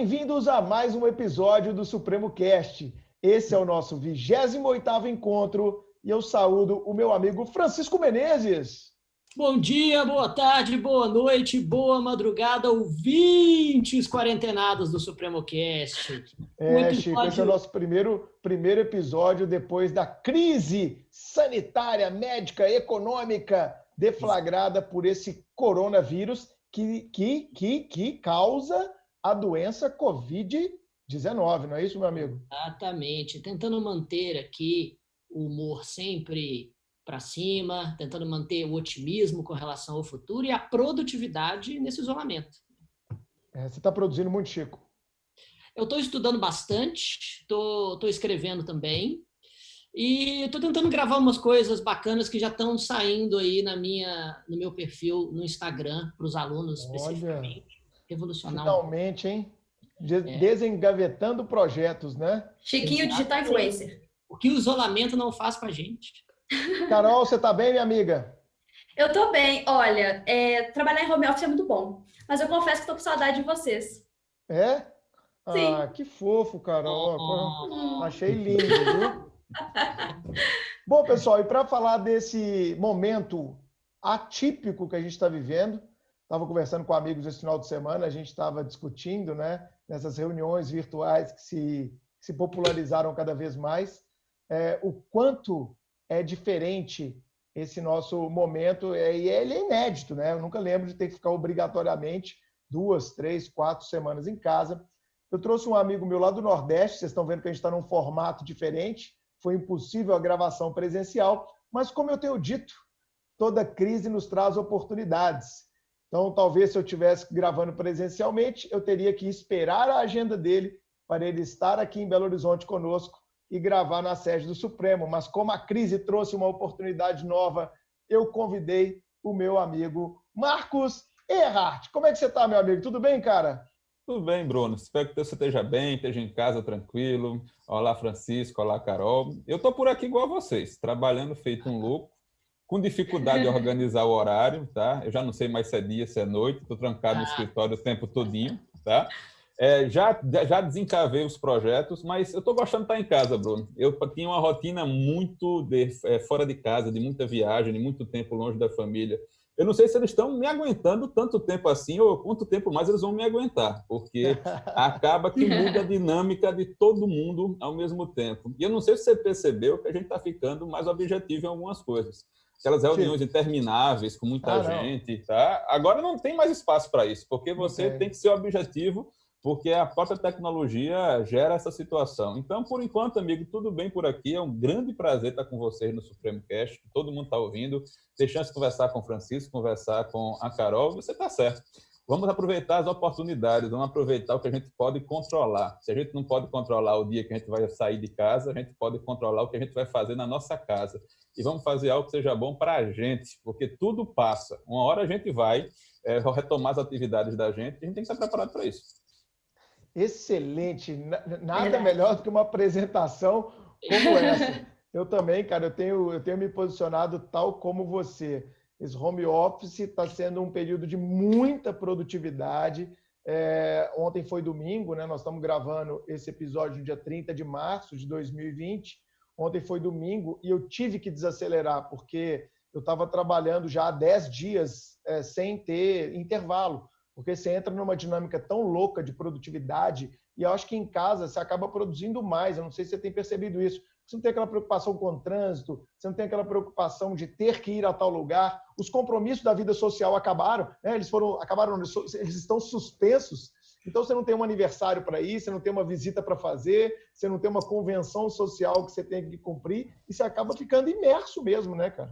bem-vindos a mais um episódio do Supremo Cast. Esse é o nosso 28º encontro e eu saúdo o meu amigo Francisco Menezes. Bom dia, boa tarde, boa noite, boa madrugada, ouvintes quarentenados do Supremo Cast. Chico, esse é o nosso primeiro episódio depois da crise sanitária, médica, econômica deflagrada por esse coronavírus que causa a doença Covid-19, não é isso, meu amigo? Exatamente, tentando manter aqui o humor sempre para cima, tentando manter o otimismo com relação ao futuro e a produtividade nesse isolamento. Você está produzindo muito, Chico. Eu estou estudando bastante, estou escrevendo também e estou tentando gravar umas coisas bacanas que já estão saindo aí no meu perfil no Instagram, para os alunos especificamente. Revolucionar. Finalmente, hein? Desengavetando projetos, né? Chiquinho Digital Influencer. O que o isolamento não faz com a gente. Carol, você tá bem, minha amiga? Eu tô bem. Olha, trabalhar em home office é muito bom, mas eu confesso que tô com saudade de vocês. É? Sim. Ah, que fofo, Carol. Achei lindo, viu? Bom, pessoal, e para falar desse momento atípico que a gente está vivendo, estava conversando com amigos esse final de semana, a gente estava discutindo, né, nessas reuniões virtuais que se popularizaram cada vez mais, o quanto é diferente esse nosso momento, e ele é inédito, né? Eu nunca lembro de ter que ficar obrigatoriamente 2, 3, 4 semanas em casa. Eu trouxe um amigo meu lá do Nordeste, vocês estão vendo que a gente está num formato diferente, foi impossível a gravação presencial, mas como eu tenho dito, toda crise nos traz oportunidades. Então, talvez se eu estivesse gravando presencialmente, eu teria que esperar a agenda dele para ele estar aqui em Belo Horizonte conosco e gravar na sede do Supremo. Mas como a crise trouxe uma oportunidade nova, eu convidei o meu amigo Marcos Erhardt. Como é que você está, meu amigo? Tudo bem, cara? Tudo bem, Bruno. Espero que você esteja bem, esteja em casa tranquilo. Olá, Francisco. Olá, Carol. Eu estou por aqui igual a vocês, trabalhando feito um louco, com dificuldade de organizar o horário, tá? Eu já não sei mais se é dia, se é noite, estou trancado no escritório o tempo todinho, tá? Já desencavei os projetos, mas eu estou gostando de estar em casa, Bruno. Eu tinha uma rotina muito fora de casa, de muita viagem, de muito tempo longe da família. Eu não sei se eles estão me aguentando tanto tempo assim ou quanto tempo mais eles vão me aguentar, porque acaba que muda a dinâmica de todo mundo ao mesmo tempo. E eu não sei se você percebeu que a gente está ficando mais objetivo em algumas coisas. Aquelas reuniões intermináveis com muita gente, tá? Agora não tem mais espaço para isso, porque você tem que ser objetivo, porque a própria tecnologia gera essa situação. Então, por enquanto, amigo, tudo bem por aqui. É um grande prazer estar com vocês no Supremo Cast. Todo mundo está ouvindo. Ter chance de conversar com o Francisco, conversar com a Carol. Você está certo. Vamos aproveitar as oportunidades, vamos aproveitar o que a gente pode controlar. Se a gente não pode controlar o dia que a gente vai sair de casa, a gente pode controlar o que a gente vai fazer na nossa casa. E vamos fazer algo que seja bom para a gente, porque tudo passa. Uma hora a gente vai retomar as atividades da gente e a gente tem que estar preparado para isso. Excelente. Nada melhor do que uma apresentação como essa. Eu também, cara, eu tenho me posicionado tal como você. Esse home office está sendo um período de muita produtividade. Ontem foi domingo, né? Nós estamos gravando esse episódio no dia 30 de março de 2020. Ontem foi domingo e eu tive que desacelerar, porque eu estava trabalhando já há 10 dias sem ter intervalo. Porque você entra numa dinâmica tão louca de produtividade e eu acho que em casa você acaba produzindo mais. Eu não sei se você tem percebido isso. Você não tem aquela preocupação com o trânsito, você não tem aquela preocupação de ter que ir a tal lugar. Os compromissos da vida social acabaram, né? Eles estão suspensos. Então você não tem um aniversário para ir, você não tem uma visita para fazer, você não tem uma convenção social que você tem que cumprir e você acaba ficando imerso mesmo, né, cara?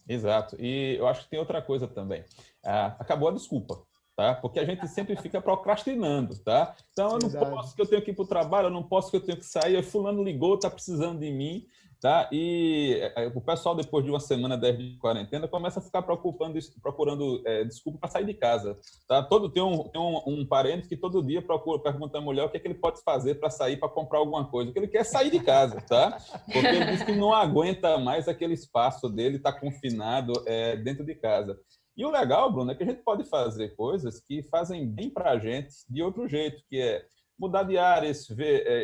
Exato. E eu acho que tem outra coisa também. Acabou a desculpa, tá? Porque a gente sempre fica procrastinando, tá? Então, eu não posso que eu tenho que ir para o trabalho, eu não posso que eu tenho que sair, fulano ligou, está precisando de mim, tá? E o pessoal, depois de uma semana, 10 de quarentena, começa a ficar procurando desculpa para sair de casa, tá? Tem um parente que todo dia pergunta à mulher o que é que ele pode fazer para sair, para comprar alguma coisa, porque ele quer sair de casa, tá? Porque ele diz que não aguenta mais aquele espaço dele, está confinado dentro de casa. E o legal, Bruno, é que a gente pode fazer coisas que fazem bem para a gente de outro jeito, que é mudar de áreas,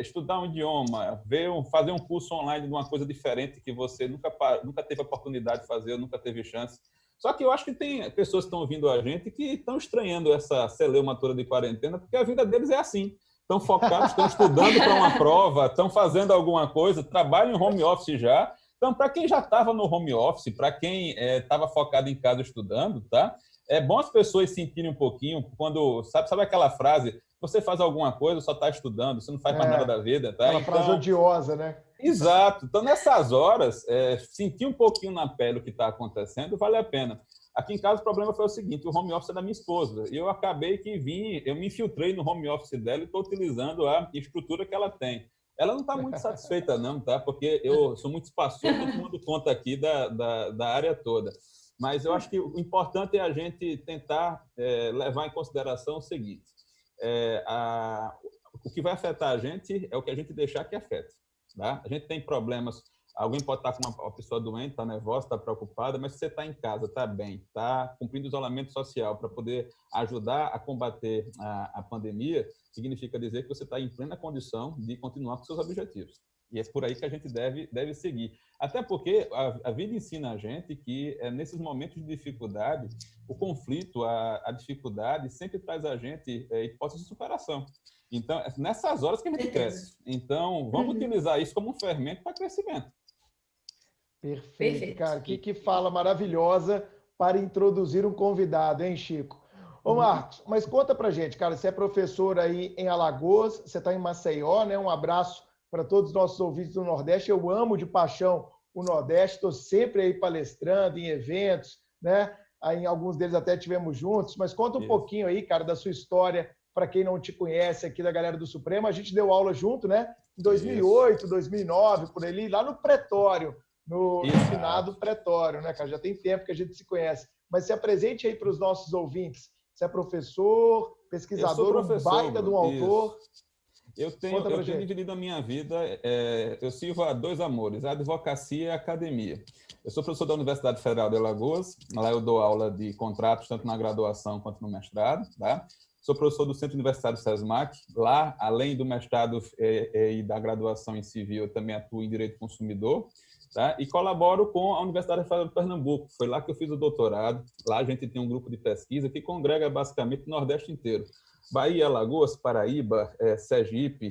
estudar um idioma, fazer um curso online de uma coisa diferente que você nunca teve a oportunidade de fazer, nunca teve chance. Só que eu acho que tem pessoas que estão ouvindo a gente que estão estranhando essa celeuma de quarentena, porque a vida deles é assim. Estão focados, estão estudando para uma prova, estão fazendo alguma coisa, trabalham em home office já. Então, para quem já estava no home office, para quem estava focado em casa estudando, tá? É bom as pessoas sentirem um pouquinho, quando, sabe aquela frase, você faz alguma coisa, só está estudando, você não faz mais nada da vida, tá? Aquela frase odiosa, né? Exato. Então, nessas horas, sentir um pouquinho na pele o que está acontecendo vale a pena. Aqui em casa o problema foi o seguinte, o home office é da minha esposa, e eu acabei que eu me infiltrei no home office dela e estou utilizando a estrutura que ela tem. Ela não está muito satisfeita não, tá? Porque eu sou muito espaçoso, estou tomando conta aqui da área toda. Mas eu acho que o importante é a gente tentar levar em consideração o seguinte, o que vai afetar a gente é o que a gente deixar que afete. Tá? A gente tem problemas, alguém pode estar com uma pessoa doente, está nervosa, está preocupada, mas se você está em casa, está bem, está cumprindo isolamento social para poder ajudar a combater a pandemia, significa dizer que você está em plena condição de continuar com seus objetivos. E é por aí que a gente deve seguir. Até porque a vida ensina a gente que nesses momentos de dificuldade, o conflito, a dificuldade sempre traz a gente hipótese de superação. Então, nessas horas que a gente cresce. Então, vamos utilizar isso como um fermento para crescimento. Perfeito, cara. Que fala maravilhosa para introduzir um convidado, hein, Chico? Ô, Marcos, mas conta pra gente, cara, você é professor aí em Alagoas, você está em Maceió, né? Um abraço para todos os nossos ouvintes do Nordeste. Eu amo de paixão o Nordeste, estou sempre aí palestrando em eventos, né? Aí, em alguns deles até tivemos juntos, mas conta um pouquinho aí, cara, da sua história, para quem não te conhece aqui da galera do Supremo. A gente deu aula junto, né? Em 2008, 2009, por ali, lá no Pretório, no finado Pretório, né, cara? Já tem tempo que a gente se conhece. Mas se apresente aí para os nossos ouvintes. Você é professor, pesquisador, um baita de um autor. Eu tenho dividido a minha vida, eu sirvo a dois amores, a advocacia e a academia. Eu sou professor da Universidade Federal de Alagoas, lá eu dou aula de contratos, tanto na graduação quanto no mestrado, tá? Sou professor do Centro Universitário SESMAC, lá, além do mestrado e da graduação em civil, eu também atuo em Direito Consumidor, tá? E colaboro com a Universidade Federal de Pernambuco, foi lá que eu fiz o doutorado, lá a gente tem um grupo de pesquisa que congrega basicamente o Nordeste inteiro. Bahia, Alagoas, Paraíba, Sergipe,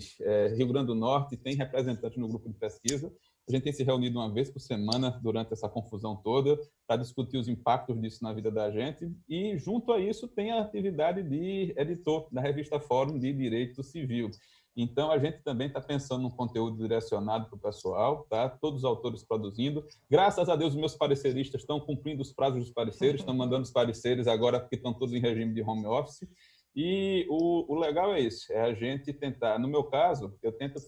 Rio Grande do Norte, tem representante no grupo de pesquisa. A gente tem se reunido uma vez por semana durante essa confusão toda para discutir os impactos disso na vida da gente. E, junto a isso, tem a atividade de editor da revista Fórum de Direito Civil. Então, a gente também está pensando num conteúdo direcionado para o pessoal, tá? Todos os autores produzindo. Graças a Deus, os meus pareceristas estão cumprindo os prazos dos pareceres, estão mandando os pareceres agora porque estão todos em regime de home office. E o legal é isso, é a gente tentar, no meu caso,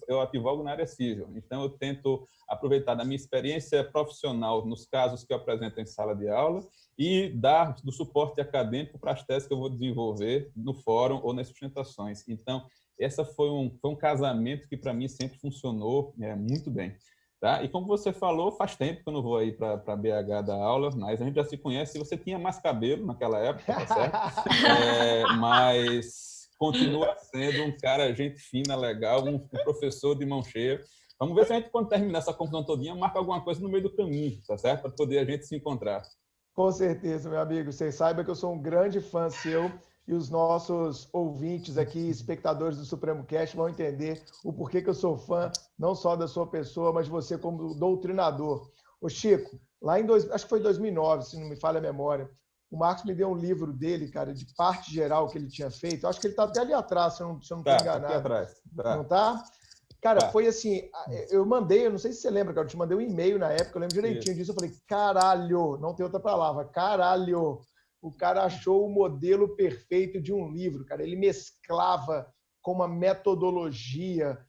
eu advogo na área civil, então eu tento aproveitar da minha experiência profissional nos casos que eu apresento em sala de aula e dar do suporte acadêmico para as teses que eu vou desenvolver no fórum ou nas sustentações. Então, essa foi um casamento que para mim sempre funcionou muito bem. Tá? E como você falou, faz tempo que eu não vou aí para BH dar aula, mas a gente já se conhece. Você tinha mais cabelo naquela época, tá certo? Mas continua sendo um cara, gente fina, legal, um professor de mão cheia. Vamos ver se a gente, quando terminar essa confusão todinha, marca alguma coisa no meio do caminho, tá certo? Para poder a gente se encontrar. Com certeza, meu amigo. Vocês saibam que eu sou um grande fã seu. E os nossos ouvintes aqui, espectadores do Supremo Cast, vão entender o porquê que eu sou fã, não só da sua pessoa, mas de você como doutrinador. Ô Chico, lá acho que foi 2009, se não me falha a memória, o Marcos me deu um livro dele, cara, de parte geral que ele tinha feito. Acho que ele está até ali atrás, se eu não estou enganado. Aqui atrás. Tá. Não tá? Cara, foi assim, eu não sei se você lembra, cara, eu te mandei um e-mail na época, eu lembro direitinho disso, eu falei, caralho, não tem outra palavra, caralho. O cara achou o modelo perfeito de um livro, cara. Ele mesclava com uma metodologia,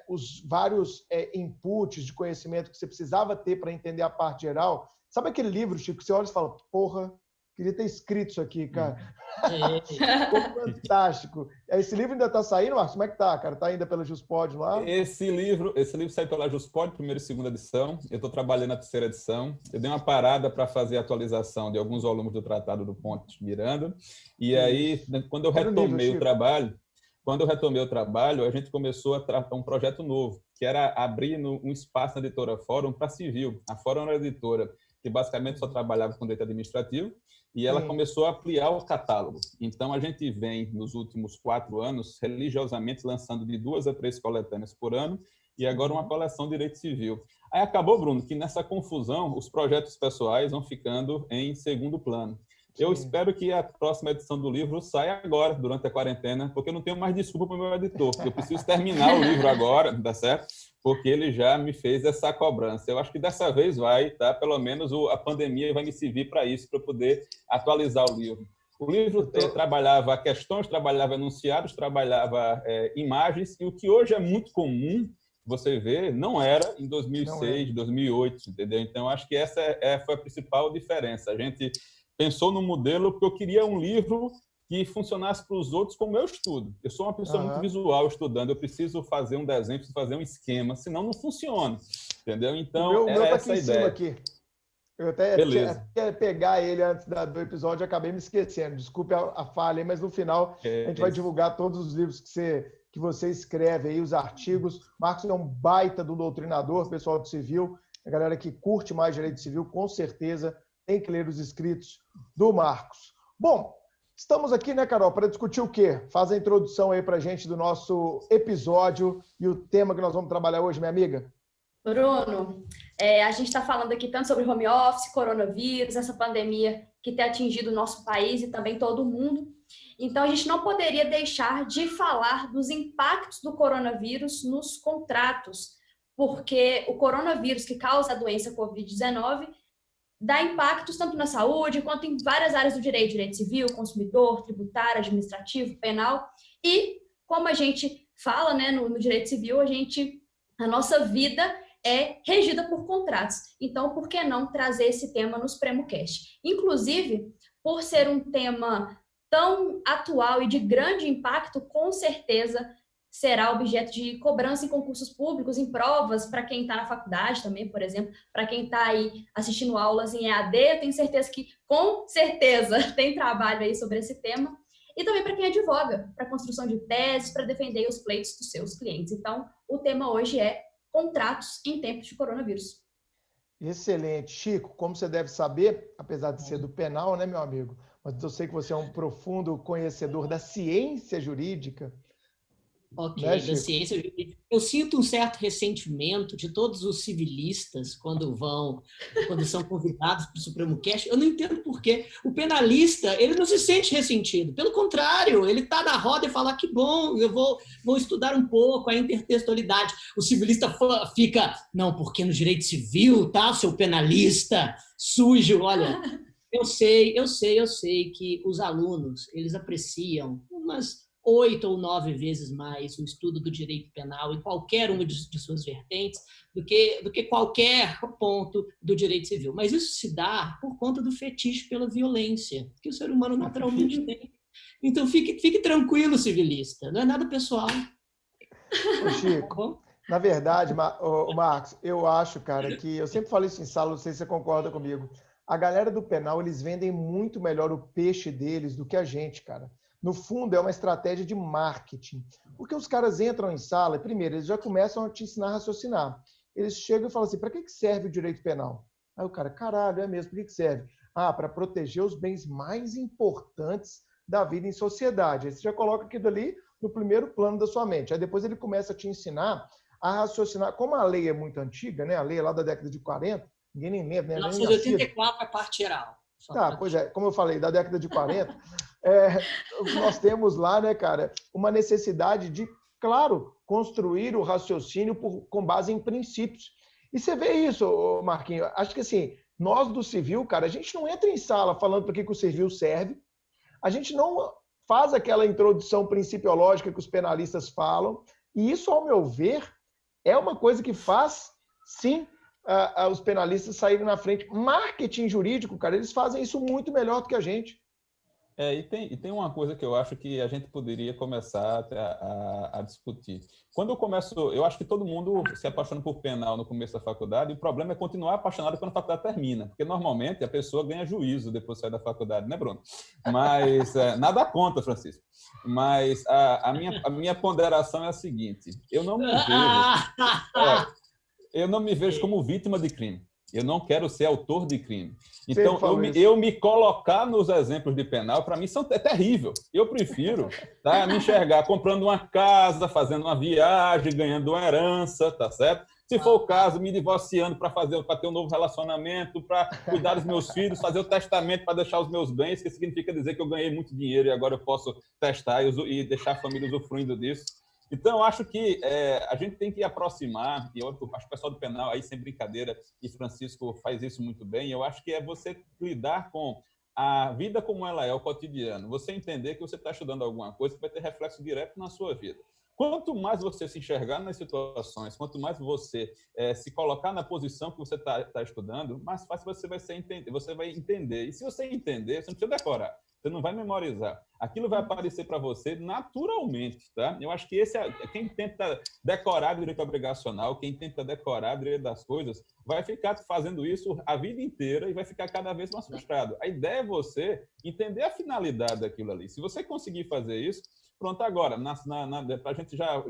os vários inputs de conhecimento que você precisava ter para entender a parte geral. Sabe aquele livro, Chico, que você olha e fala, porra, Queria ter escrito isso aqui, cara. É. Ficou fantástico. Esse livro ainda está saindo, Marcos? Como é que tá, cara? Está ainda pela Juspod lá? Esse livro saiu pela Juspod, primeira e segunda edição. Eu estou trabalhando na terceira edição. Eu dei uma parada para fazer a atualização de alguns volumes do Tratado do Ponte Miranda. E aí, quando eu retomei o trabalho, a gente começou a tratar um projeto novo, que era abrir um espaço na editora Fórum para civil. A Fórum era uma editora que basicamente só trabalhava com direito administrativo, e ela começou a ampliar o catálogo. Então, a gente vem, nos últimos 4 anos, religiosamente lançando de 2 a 3 coletâneas por ano, e agora uma coleção de direito civil. Aí acabou, Bruno, que nessa confusão, os projetos pessoais vão ficando em segundo plano. Eu espero que a próxima edição do livro saia agora, durante a quarentena, porque eu não tenho mais desculpa para o meu editor. Eu preciso terminar o livro agora, tá certo? Porque ele já me fez essa cobrança. Eu acho que dessa vez vai, tá? Pelo menos a pandemia vai me servir para isso, para poder atualizar o livro. O livro trabalhava questões, trabalhava enunciados, trabalhava imagens, e o que hoje é muito comum você vê, não era em 2006, 2008, entendeu? Então, acho que essa foi a principal diferença. A gente pensou no modelo porque eu queria um livro que funcionasse para os outros como eu estudo. Eu sou uma pessoa muito visual estudando, eu preciso fazer um desenho, preciso fazer um esquema, senão não funciona, entendeu? Então, era essa a ideia. Aqui. Eu até ia pegar ele antes do episódio, acabei me esquecendo. Desculpe a falha, mas no final a gente vai divulgar todos os livros que você escreve aí, os artigos. Marcos é um baita do doutrinador, pessoal do civil, a galera que curte mais direito civil, com certeza tem que ler os escritos do Marcos. Bom, estamos aqui, né, Carol, para discutir o quê? Faz a introdução aí para a gente do nosso episódio e o tema que nós vamos trabalhar hoje, minha amiga. Bruno, a gente está falando aqui tanto sobre home office, coronavírus, essa pandemia que tem atingido o nosso país e também todo o mundo. Então, a gente não poderia deixar de falar dos impactos do coronavírus nos contratos, porque o coronavírus que causa a doença Covid-19 dá impactos tanto na saúde quanto em várias áreas do direito civil, consumidor, tributário, administrativo, penal. E, como a gente fala, né, no direito civil, a nossa vida é regida por contratos. Então, por que não trazer esse tema no SupremoCast? Inclusive, por ser um tema tão atual e de grande impacto, com certeza será objeto de cobrança em concursos públicos, em provas, para quem está na faculdade também, por exemplo, para quem está aí assistindo aulas em EAD, eu tenho certeza que, com certeza, tem trabalho aí sobre esse tema, e também para quem advoga, para construção de teses, para defender os pleitos dos seus clientes. Então, o tema hoje é contratos em tempos de coronavírus. Excelente. Chico, como você deve saber, apesar de ser do penal, né, meu amigo, mas eu sei que você é um profundo conhecedor da ciência jurídica. Ok, né, da ciência jurídica. Eu sinto um certo ressentimento de todos os civilistas quando são convidados para o SupremoCast. Eu não entendo por quê. O penalista, ele não se sente ressentido. Pelo contrário, ele está na roda e fala que bom, eu vou estudar um pouco a intertextualidade. O civilista fica, não, porque no direito civil, tá, seu penalista sujo, olha... Eu sei que os alunos, eles apreciam umas 8 ou 9 vezes mais o estudo do direito penal em qualquer uma de suas vertentes do que qualquer ponto do direito civil. Mas isso se dá por conta do fetiche pela violência, que o ser humano naturalmente tem. Então, fique tranquilo, civilista. Não é nada pessoal. Ô, Chico, na verdade, Marcos, eu acho, cara, que eu sempre falo isso em sala, não sei se você concorda comigo. A galera do penal, eles vendem muito melhor o peixe deles do que a gente, cara. No fundo, é uma estratégia de marketing. Porque os caras entram em sala e, primeiro, eles já começam a te ensinar a raciocinar. Eles chegam e falam assim, para que serve o direito penal? Aí o cara, caralho, é mesmo, para que serve? Ah, para proteger os bens mais importantes da vida em sociedade. Aí você já coloca aquilo ali no primeiro plano da sua mente. Aí depois ele começa a te ensinar a raciocinar. Como a lei é muito antiga, né? A lei é lá da década de 40, ninguém nem lembra, né? 1984 é parte geral. Tá, pois é, como eu falei, da década de 40, nós temos lá, né, cara, uma necessidade de, claro, construir o raciocínio com base em princípios. E você vê isso, Marquinhos, acho que assim, nós do civil, cara, a gente não entra em sala falando para que o civil serve, a gente não faz aquela introdução principiológica que os penalistas falam, e isso, ao meu ver, é uma coisa que faz, sim, os penalistas saírem na frente. Marketing jurídico, cara, eles fazem isso muito melhor do que a gente. E tem uma coisa que eu acho que a gente poderia começar a discutir. Quando eu acho que todo mundo se apaixona por penal no começo da faculdade, e o problema é continuar apaixonado quando a faculdade termina, porque normalmente a pessoa ganha juízo depois de sair da faculdade, né, Bruno? Mas, nada contra, Francisco. Mas a minha ponderação é a seguinte, eu não me vejo como vítima de crime. Eu não quero ser autor de crime. Então, eu me colocar nos exemplos de penal, para mim, é terrível. Eu prefiro me enxergar comprando uma casa, fazendo uma viagem, ganhando uma herança, tá certo? Se for o caso, me divorciando para ter um novo relacionamento, para cuidar dos meus filhos, fazer o testamento para deixar os meus bens, que significa dizer que eu ganhei muito dinheiro e agora eu posso testar e deixar a família usufruindo disso. Então, eu acho que a gente tem que aproximar, e eu acho que o pessoal do penal, aí sem brincadeira, e Francisco faz isso muito bem, eu acho que é você lidar com a vida como ela é, o cotidiano. Você entender que você está estudando alguma coisa que vai ter reflexo direto na sua vida. Quanto mais você se enxergar nas situações, quanto mais você se colocar na posição que você está estudando, mais fácil você vai entender. E se você entender, você não precisa decorar. Você não vai memorizar. Aquilo vai aparecer para você naturalmente, tá? Eu acho que quem tenta decorar direito obrigacional, quem tenta decorar direito das coisas, vai ficar fazendo isso a vida inteira e vai ficar cada vez mais frustrado. A ideia é você entender a finalidade daquilo ali. Se você conseguir fazer isso, pronto, agora, para a gente já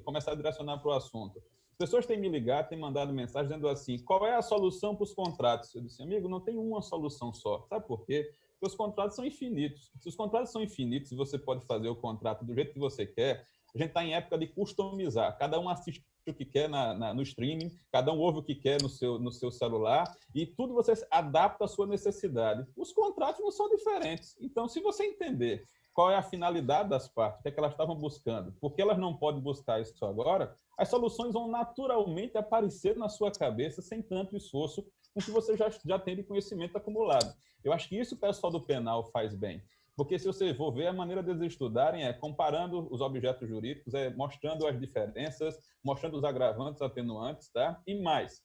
começar a direcionar para o assunto. As pessoas têm me ligado, têm mandado mensagem dizendo assim, qual é a solução para os contratos? Eu disse, amigo, não tem uma solução só. Sabe por quê? Porque os contratos são infinitos. Se os contratos são infinitos e você pode fazer o contrato do jeito que você quer, a gente está em época de customizar. Cada um assiste o que quer no streaming, cada um ouve o que quer no seu celular e tudo você adapta à sua necessidade. Os contratos não são diferentes. Então, se você entender qual é a finalidade das partes, o que é que elas estavam buscando, por que elas não podem buscar isso agora, as soluções vão naturalmente aparecer na sua cabeça sem tanto esforço, com que você já tem de conhecimento acumulado. Eu acho que isso o pessoal do penal faz bem. Porque se você for ver, a maneira deles estudarem é comparando os objetos jurídicos, mostrando as diferenças, mostrando os agravantes, atenuantes, tá? E mais,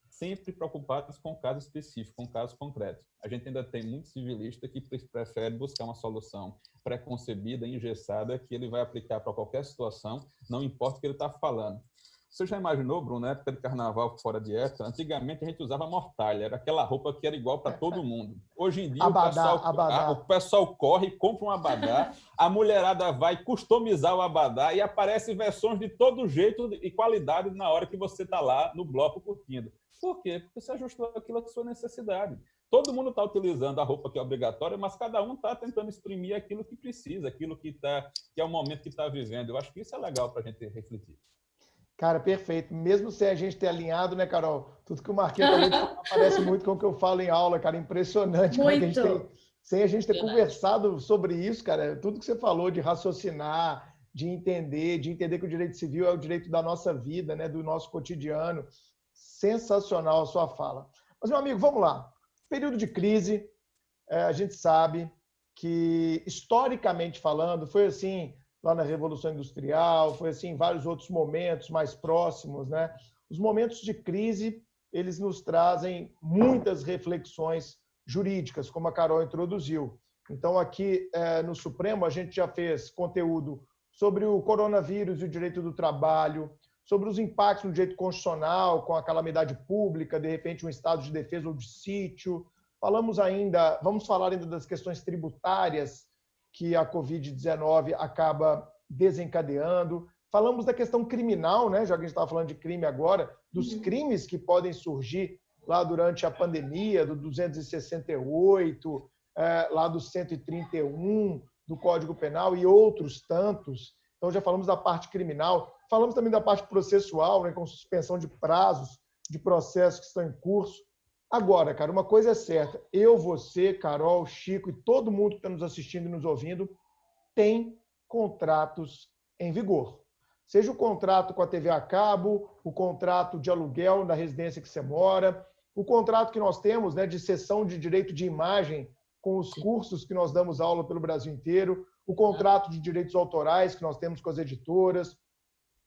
sempre preocupados com caso específico, com caso concreto. A gente ainda tem muito civilista que prefere buscar uma solução preconcebida, engessada, que ele vai aplicar para qualquer situação, não importa o que ele está falando. Você já imaginou, Bruno, na época de carnaval fora de época, antigamente a gente usava mortalha, era aquela roupa que era igual para todo mundo. Hoje em dia o pessoal corre, compra um abadá, a mulherada vai customizar o abadá e aparecem versões de todo jeito e qualidade na hora que você está lá no bloco curtindo. Por quê? Porque você ajustou aquilo à sua necessidade. Todo mundo está utilizando a roupa que é obrigatória, mas cada um está tentando exprimir aquilo que precisa, aquilo que é o momento que está vivendo. Eu acho que isso é legal para a gente refletir. Cara, perfeito. Mesmo sem a gente ter alinhado, né, Carol? Tudo que o Marquinhos falou parece muito com o que eu falo em aula, cara. Impressionante. Muito. Sem a gente ter conversado sobre isso, cara, tudo que você falou de raciocinar, de entender que o direito civil é o direito da nossa vida, né, do nosso cotidiano. Sensacional a sua fala. Mas, meu amigo, vamos lá. Período de crise, a gente sabe que, historicamente falando, foi assim lá na Revolução Industrial, foi assim em vários outros momentos mais próximos, né? Os momentos de crise, eles nos trazem muitas reflexões jurídicas, como a Carol introduziu. Então, aqui no Supremo, a gente já fez conteúdo sobre o coronavírus e o direito do trabalho, sobre os impactos no direito constitucional, com a calamidade pública, de repente um estado de defesa ou de sítio. Vamos falar ainda das questões tributárias que a Covid-19 acaba desencadeando. Falamos da questão criminal, né? Já que a gente estava falando de crime agora, dos crimes que podem surgir lá durante a pandemia, do 268, lá do 131 do Código Penal e outros tantos. Então, já falamos da parte criminal. Falamos também da parte processual, né, com suspensão de prazos de processos que estão em curso. Agora, cara, uma coisa é certa. Eu, você, Carol, Chico e todo mundo que está nos assistindo e nos ouvindo tem contratos em vigor. Seja o contrato com a TV a cabo, o contrato de aluguel da residência que você mora, o contrato que nós temos, né, de cessão de direito de imagem com os cursos que nós damos aula pelo Brasil inteiro, o contrato de direitos autorais que nós temos com as editoras,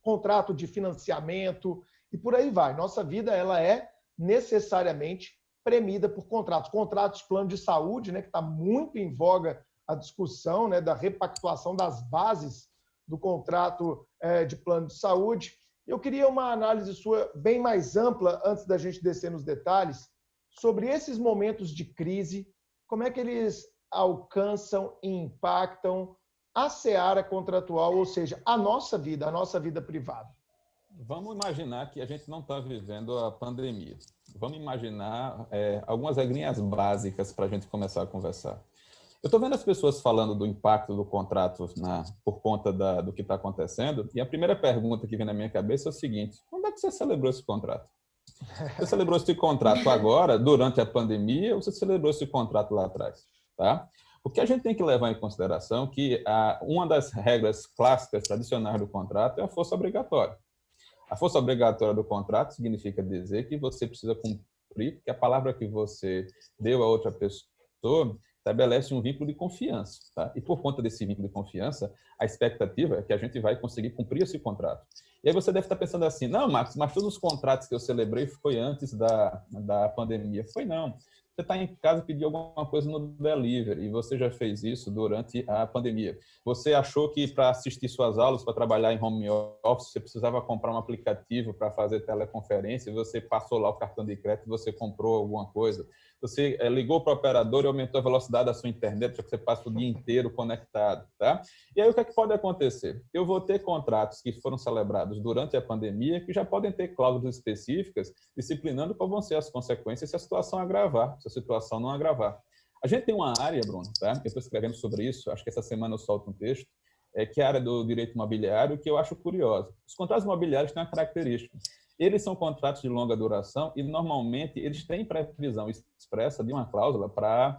contrato de financiamento e por aí vai. Nossa vida ela é necessariamente premida por contratos. Contratos de plano de saúde, né, que está muito em voga a discussão, né, da repactuação das bases do contrato de plano de saúde. Eu queria uma análise sua bem mais ampla, antes da gente descer nos detalhes, sobre esses momentos de crise, como é que eles alcançam e impactam a seara contratual, ou seja, a nossa vida privada. Vamos imaginar que a gente não está vivendo a pandemia. Vamos imaginar algumas regrinhas básicas para a gente começar a conversar. Eu estou vendo as pessoas falando do impacto do contrato por conta do que está acontecendo, e a primeira pergunta que vem na minha cabeça é o seguinte: quando é que você celebrou esse contrato? Você celebrou esse contrato agora, durante a pandemia, ou você celebrou esse contrato lá atrás? Tá? Porque a gente tem que levar em consideração que uma das regras clássicas, tradicionais do contrato é a força obrigatória. A força obrigatória do contrato significa dizer que você precisa cumprir, que a palavra que você deu a outra pessoa estabelece um vínculo de confiança. Tá? E por conta desse vínculo de confiança, a expectativa é que a gente vai conseguir cumprir esse contrato. E aí você deve estar pensando assim: não, Marcos, mas todos os contratos que eu celebrei foi antes da pandemia. Foi não. Você está em casa e pediu alguma coisa no delivery, e você já fez isso durante a pandemia. Você achou que para assistir suas aulas, para trabalhar em home office, você precisava comprar um aplicativo para fazer teleconferência, você passou lá o cartão de crédito e você comprou alguma coisa. Você ligou para o operador e aumentou a velocidade da sua internet, já que você passa o dia inteiro conectado. Tá? E aí o que é que pode acontecer? Eu vou ter contratos que foram celebrados durante a pandemia que já podem ter cláusulas específicas disciplinando quais vão ser as consequências se a situação agravar, se a situação não agravar. A gente tem uma área, Bruno, tá? Eu estou escrevendo sobre isso, acho que essa semana eu solto um texto, que é a área do direito imobiliário, que eu acho curiosa. Os contratos imobiliários têm uma característica. Eles são contratos de longa duração e, normalmente, eles têm previsão expressa de uma cláusula para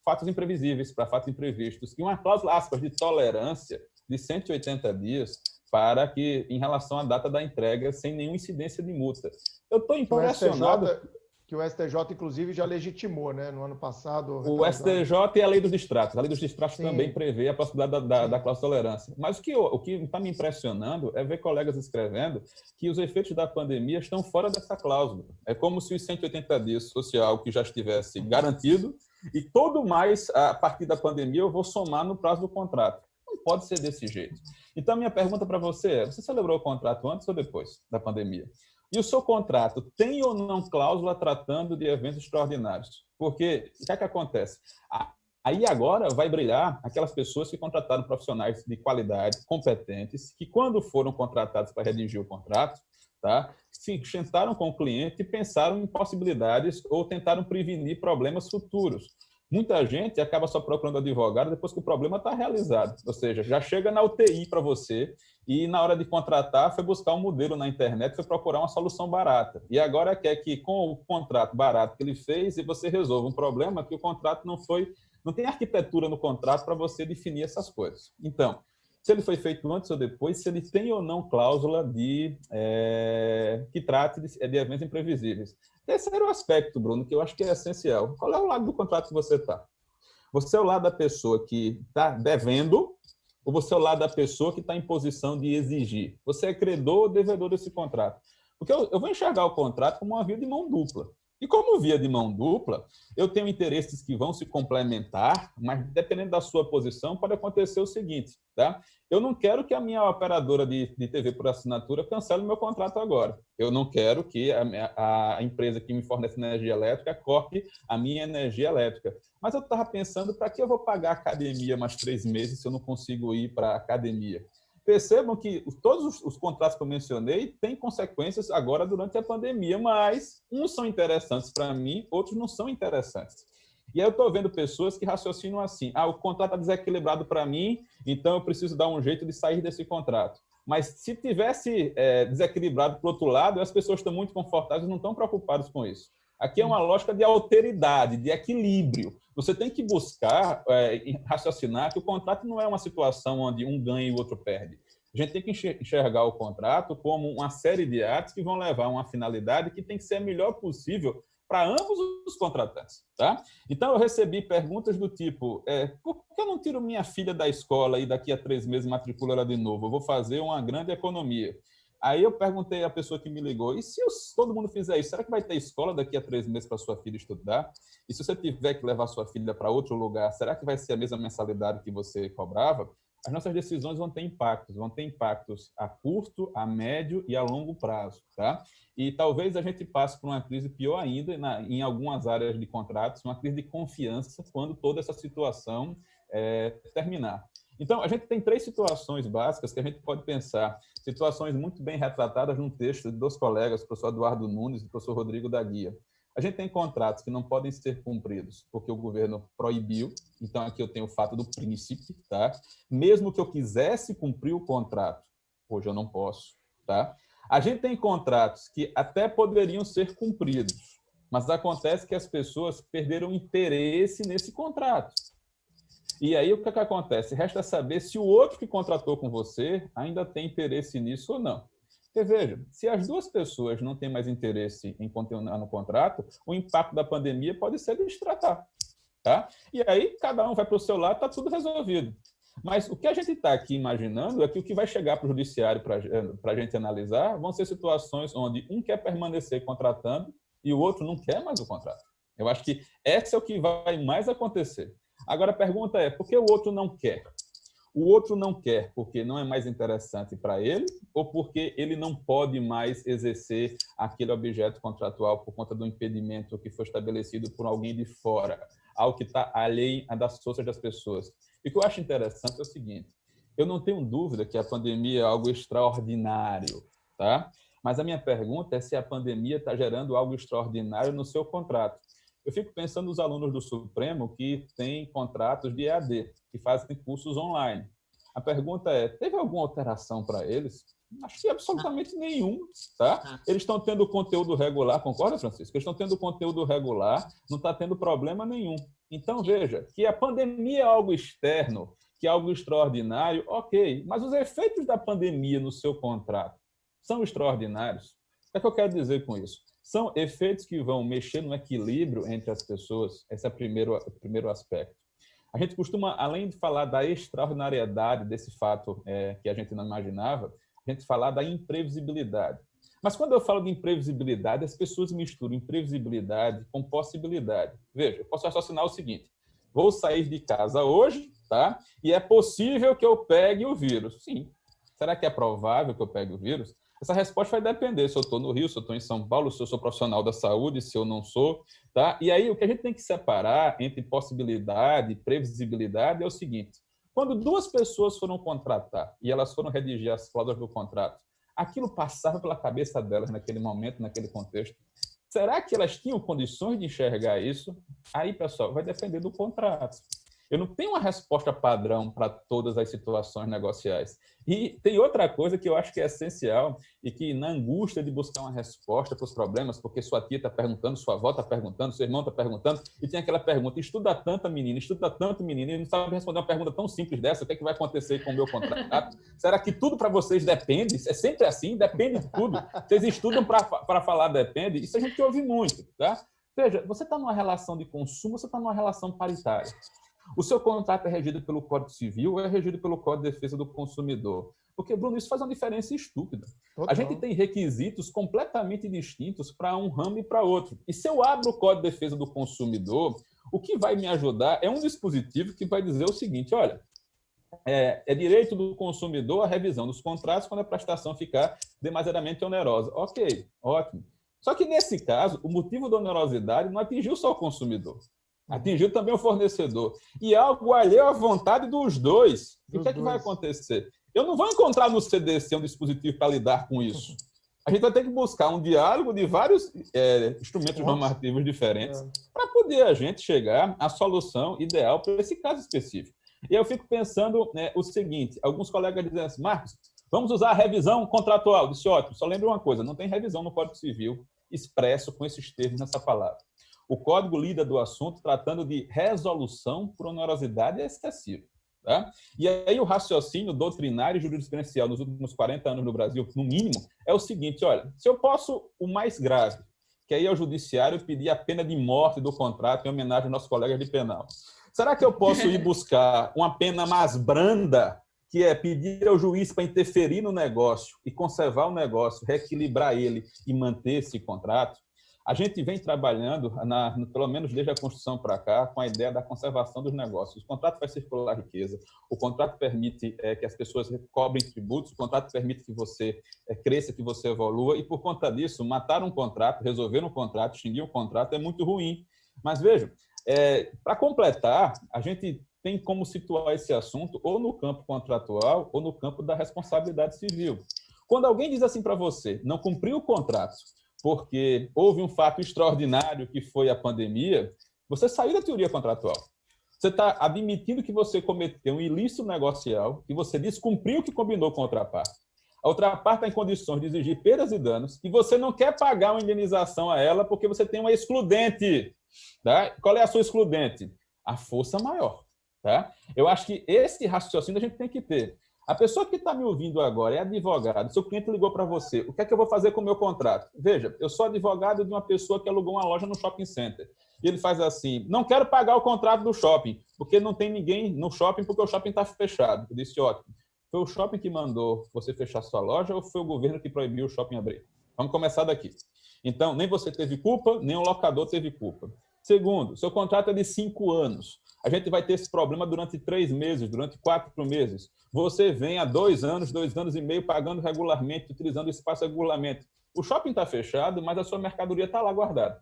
fatos imprevisíveis, para fatos imprevistos, e uma cláusula, aspas, de tolerância de 180 dias para que, em relação à data da entrega, sem nenhuma incidência de multa. Eu estou impressionado... Que o STJ, inclusive, já legitimou, né? No ano passado. O STJ e a lei dos distratos. A lei dos distratos também prevê a possibilidade da cláusula de tolerância. Mas o que está me impressionando é ver colegas escrevendo que os efeitos da pandemia estão fora dessa cláusula. É como se os 180 dias fosse algo que já estivesse garantido e todo mais, a partir da pandemia, eu vou somar no prazo do contrato. Não pode ser desse jeito. Então, a minha pergunta para você é: você celebrou o contrato antes ou depois da pandemia? E o seu contrato tem ou não cláusula tratando de eventos extraordinários? Porque o que é que acontece? Aí agora vai brilhar aquelas pessoas que contrataram profissionais de qualidade, competentes, que quando foram contratados para redigir o contrato, tá, se sentaram com o cliente e pensaram em possibilidades ou tentaram prevenir problemas futuros. Muita gente acaba só procurando advogado depois que o problema está realizado. Ou seja, já chega na UTI para você e, na hora de contratar, foi buscar um modelo na internet, foi procurar uma solução barata. E agora quer que, com o contrato barato que ele fez, você resolva um problema que o contrato não tem arquitetura no contrato para você definir essas coisas. Então, se ele foi feito antes ou depois, se ele tem ou não cláusula que trate de eventos imprevisíveis. Terceiro aspecto, Bruno, que eu acho que é essencial. Qual é o lado do contrato que você está? Você é o lado da pessoa que está devendo ou você é o lado da pessoa que está em posição de exigir? Você é credor ou devedor desse contrato? Porque eu vou enxergar o contrato como uma via de mão dupla. E como via de mão dupla, eu tenho interesses que vão se complementar, mas dependendo da sua posição, pode acontecer o seguinte, tá? Eu não quero que a minha operadora de TV por assinatura cancele o meu contrato agora. Eu não quero que a empresa que me fornece energia elétrica corte a minha energia elétrica. Mas eu estava pensando, para que eu vou pagar a academia mais 3 meses se eu não consigo ir para a academia? Percebam que todos os contratos que eu mencionei têm consequências agora durante a pandemia, mas uns são interessantes para mim, outros não são interessantes. E aí eu estou vendo pessoas que raciocinam assim: o contrato está desequilibrado para mim, então eu preciso dar um jeito de sair desse contrato. Mas se tivesse desequilibrado para o outro lado, as pessoas estão muito confortáveis e não estão preocupadas com isso. Aqui é uma lógica de alteridade, de equilíbrio. Você tem que buscar raciocinar que o contrato não é uma situação onde um ganha e o outro perde. A gente tem que enxergar o contrato como uma série de atos que vão levar a uma finalidade que tem que ser a melhor possível para ambos os contratantes. Tá? Então, eu recebi perguntas do tipo: por que eu não tiro minha filha da escola e daqui a 3 meses matriculo ela de novo? Eu vou fazer uma grande economia. Aí eu perguntei à pessoa que me ligou, e se todo mundo fizer isso, será que vai ter escola daqui a 3 meses para sua filha estudar? E se você tiver que levar sua filha para outro lugar, será que vai ser a mesma mensalidade que você cobrava? As nossas decisões vão ter impactos a curto, a médio e a longo prazo, tá? E talvez a gente passe por uma crise pior ainda em algumas áreas de contratos, uma crise de confiança quando toda essa situação terminar. Então, a gente tem 3 situações básicas que a gente pode pensar, situações muito bem retratadas num texto de 2 colegas, o professor Eduardo Nunes e o professor Rodrigo da Guia. A gente tem contratos que não podem ser cumpridos porque o governo proibiu, então aqui eu tenho o fato do príncipe, tá? Mesmo que eu quisesse cumprir o contrato, hoje eu não posso, tá? A gente tem contratos que até poderiam ser cumpridos, mas acontece que as pessoas perderam interesse nesse contrato. E aí o que acontece? Resta saber se o outro que contratou com você ainda tem interesse nisso ou não. Porque, veja, se as 2 pessoas não têm mais interesse em continuar no contrato, o impacto da pandemia pode ser destratar, tá? E aí cada um vai para o seu lado, está tudo resolvido. Mas o que a gente está aqui imaginando é que o que vai chegar para o judiciário para a gente analisar vão ser situações onde um quer permanecer contratando e o outro não quer mais o contrato. Eu acho que esse é o que vai mais acontecer. Agora a pergunta é, por que o outro não quer? O outro não quer porque não é mais interessante para ele ou porque ele não pode mais exercer aquele objeto contratual por conta do impedimento que foi estabelecido por alguém de fora, algo que está além das forças das pessoas. E o que eu acho interessante é o seguinte, eu não tenho dúvida que a pandemia é algo extraordinário, tá? Mas a minha pergunta é se a pandemia está gerando algo extraordinário no seu contrato. Eu fico pensando nos alunos do Supremo que têm contratos de EAD, que fazem cursos online. A pergunta é, teve alguma alteração para eles? Acho que absolutamente nenhum, tá? Eles estão tendo conteúdo regular, concorda, Francisco? Eles estão tendo conteúdo regular, não está tendo problema nenhum. Então, veja, que a pandemia é algo externo, que é algo extraordinário, ok, mas os efeitos da pandemia no seu contrato são extraordinários? O que eu quero dizer com isso? São efeitos que vão mexer no equilíbrio entre as pessoas. Esse é o primeiro aspecto. A gente costuma, além de falar da extraordinariedade desse fato que a gente não imaginava, a gente falar da imprevisibilidade. Mas quando eu falo de imprevisibilidade, as pessoas misturam imprevisibilidade com possibilidade. Veja, eu posso raciocinar o seguinte, vou sair de casa hoje, tá? E é possível que eu pegue o vírus. Sim. Será que é provável que eu pegue o vírus? Essa resposta vai depender se eu estou no Rio, se eu estou em São Paulo, se eu sou profissional da saúde, se eu não sou, tá? E aí o que a gente tem que separar entre possibilidade e previsibilidade é o seguinte, quando 2 pessoas foram contratar e elas foram redigir as cláusulas do contrato, aquilo passava pela cabeça delas naquele momento, naquele contexto. Será que elas tinham condições de enxergar isso? Aí, pessoal, vai depender do contrato. Eu não tenho uma resposta padrão para todas as situações negociais. E tem outra coisa que eu acho que é essencial e que na angústia de buscar uma resposta para os problemas, porque sua tia está perguntando, sua avó está perguntando, seu irmão está perguntando, e tem aquela pergunta, estuda tanto menino, e não sabe responder uma pergunta tão simples dessa, o que é que vai acontecer com o meu contrato? Será que tudo para vocês depende? É sempre assim? Depende de tudo. Vocês estudam para falar depende? Isso a gente ouve muito, tá? Veja, você está numa relação de consumo, você está numa relação paritária. O seu contrato é regido pelo Código Civil ou é regido pelo Código de Defesa do Consumidor? Porque, Bruno, isso faz uma diferença estúpida. Total. A gente tem requisitos completamente distintos para um ramo e para outro. E se eu abro o Código de Defesa do Consumidor, o que vai me ajudar é um dispositivo que vai dizer o seguinte, olha, é direito do consumidor a revisão dos contratos quando a prestação ficar demasiadamente onerosa. Ok, ótimo. Só que, nesse caso, o motivo da onerosidade não atingiu só o consumidor. Atingiu também o fornecedor. E é algo alheio à vontade dos dois. E o que é que vai acontecer? Eu não vou encontrar no CDC um dispositivo para lidar com isso. A gente vai ter que buscar um diálogo de vários instrumentos normativos diferentes para poder a gente chegar à solução ideal para esse caso específico. E eu fico pensando o seguinte, alguns colegas dizem assim, Marcos, vamos usar a revisão contratual. Eu disse, ótimo, só lembra uma coisa, não tem revisão no Código Civil expresso com esses termos nessa palavra. O Código lida do assunto tratando de resolução por onerosidade excessiva. Tá? E aí o raciocínio doutrinário e jurisprudencial nos últimos 40 anos no Brasil, no mínimo, é o seguinte, olha, se eu posso o mais grave, que aí é o judiciário pedir a pena de morte do contrato em homenagem aos nossos colegas de penal, será que eu posso ir buscar uma pena mais branda, que é pedir ao juiz para interferir no negócio e conservar o negócio, reequilibrar ele e manter esse contrato, a gente vem trabalhando, pelo menos desde a Constituição para cá, com a ideia da conservação dos negócios. O contrato vai circular riqueza, o contrato permite que as pessoas cobrem tributos, o contrato permite que você cresça, que você evolua, e por conta disso, matar um contrato, resolver um contrato, extinguir um contrato é muito ruim. Mas vejam, para completar, a gente tem como situar esse assunto ou no campo contratual ou no campo da responsabilidade civil. Quando alguém diz assim para você, não cumpriu o contrato, porque houve um fato extraordinário que foi a pandemia, você saiu da teoria contratual. Você está admitindo que você cometeu um ilícito negocial, que você descumpriu o que combinou com a outra parte. A outra parte está em condições de exigir perdas e danos e você não quer pagar uma indenização a ela porque você tem uma excludente. Tá? Qual é a sua excludente? A força maior. Tá? Eu acho que esse raciocínio a gente tem que ter. A pessoa que está me ouvindo agora é advogado, seu cliente ligou para você, o que é que eu vou fazer com o meu contrato? Veja, eu sou advogado de uma pessoa que alugou uma loja no shopping center. E ele faz assim, não quero pagar o contrato do shopping, porque não tem ninguém no shopping, porque o shopping está fechado. Eu disse, ótimo, foi o shopping que mandou você fechar sua loja ou foi o governo que proibiu o shopping abrir? Vamos começar daqui. Então, nem você teve culpa, nem o locador teve culpa. Segundo, seu contrato é de 5 anos. A gente vai ter esse problema durante 3 meses, durante 4 meses. Você vem há 2 anos, 2 anos e meio pagando regularmente, utilizando o espaço regularmente. O shopping está fechado, mas a sua mercadoria está lá guardada.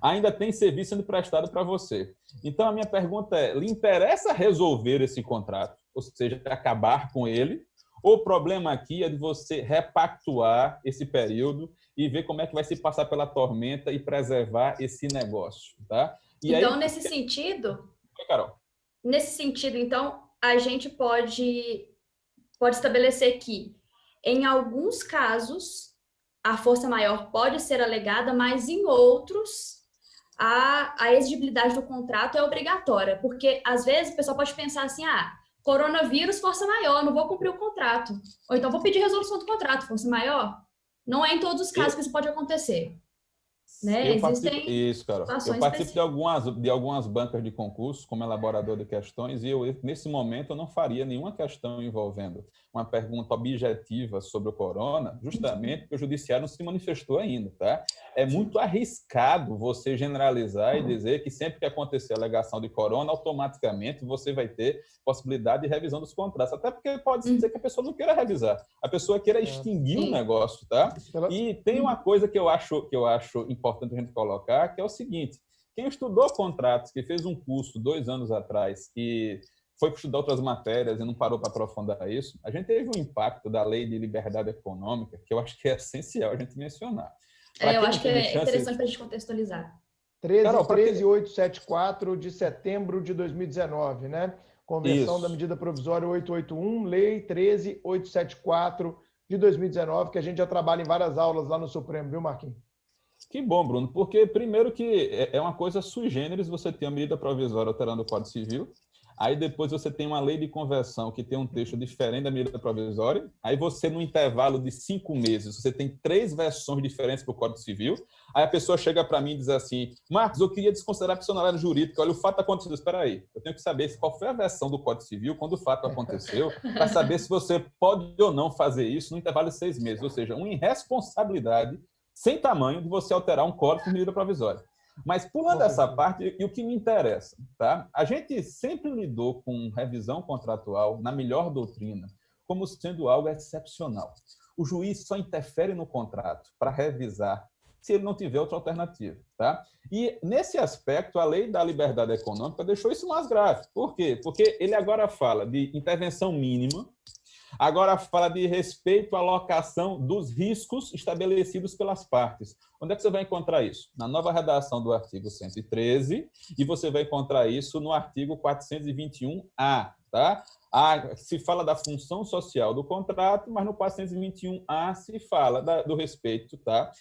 Ainda tem serviço sendo prestado para você. Então, a minha pergunta é, lhe interessa resolver esse contrato? Ou seja, acabar com ele? Ou o problema aqui é de você repactuar esse período e ver como é que vai se passar pela tormenta e preservar esse negócio, tá? E então, aí... nesse sentido... Oi, Carol. Nesse sentido, então, a gente pode estabelecer que, em alguns casos, a força maior pode ser alegada, mas em outros, a exigibilidade do contrato é obrigatória. Porque, às vezes, o pessoal pode pensar assim, coronavírus, força maior, não vou cumprir o contrato. Ou então, vou pedir resolução do contrato, força maior. Não é em todos os casos que isso pode acontecer. Né? Eu participo, isso, Carol. Eu participo de algumas bancas de concurso como elaborador de questões e nesse momento eu não faria nenhuma questão envolvendo uma pergunta objetiva sobre o corona, justamente porque o judiciário não se manifestou ainda, tá? É muito arriscado você generalizar e dizer que sempre que acontecer a alegação de corona, automaticamente você vai ter possibilidade de revisão dos contratos, até porque pode dizer que a pessoa não queira revisar, a pessoa queira extinguir o negócio, tá? E tem uma coisa que eu acho importante a gente colocar, que é o seguinte, quem estudou contratos, que fez um curso 2 anos atrás e foi estudar outras matérias e não parou para aprofundar isso, a gente teve um impacto da Lei de Liberdade Econômica, que eu acho que é essencial a gente mencionar. Eu acho que é interessante para a gente contextualizar. 13874 de setembro de 2019, né? Conversão da medida provisória 881, Lei 13874 de 2019, que a gente já trabalha em várias aulas lá no Supremo, viu, Marquinhos? Que bom, Bruno, porque primeiro que é uma coisa sui generis, você tem a medida provisória alterando o Código Civil, aí depois você tem uma lei de conversão que tem um texto diferente da medida provisória, aí você, no intervalo de 5 meses, você tem 3 versões diferentes para o Código Civil, aí a pessoa chega para mim e diz assim, Marcos, eu queria desconsiderar a personalidade jurídica, olha, o fato aconteceu, espera aí, eu tenho que saber qual foi a versão do Código Civil, quando o fato aconteceu, para saber se você pode ou não fazer isso no intervalo de 6 meses, ou seja, uma irresponsabilidade sem tamanho de você alterar um código por medida provisória. Mas pulando essa parte, e o que me interessa, tá? A gente sempre lidou com revisão contratual, na melhor doutrina, como sendo algo excepcional. O juiz só interfere no contrato para revisar se ele não tiver outra alternativa, tá? E, nesse aspecto, a Lei da Liberdade Econômica deixou isso mais grave. Por quê? Porque ele agora fala de intervenção mínima, agora fala de respeito à alocação dos riscos estabelecidos pelas partes. Onde é que você vai encontrar isso? Na nova redação do artigo 113, e você vai encontrar isso no artigo 421-A, tá? Se fala da função social do contrato, mas no 421-A se fala do respeito, tá?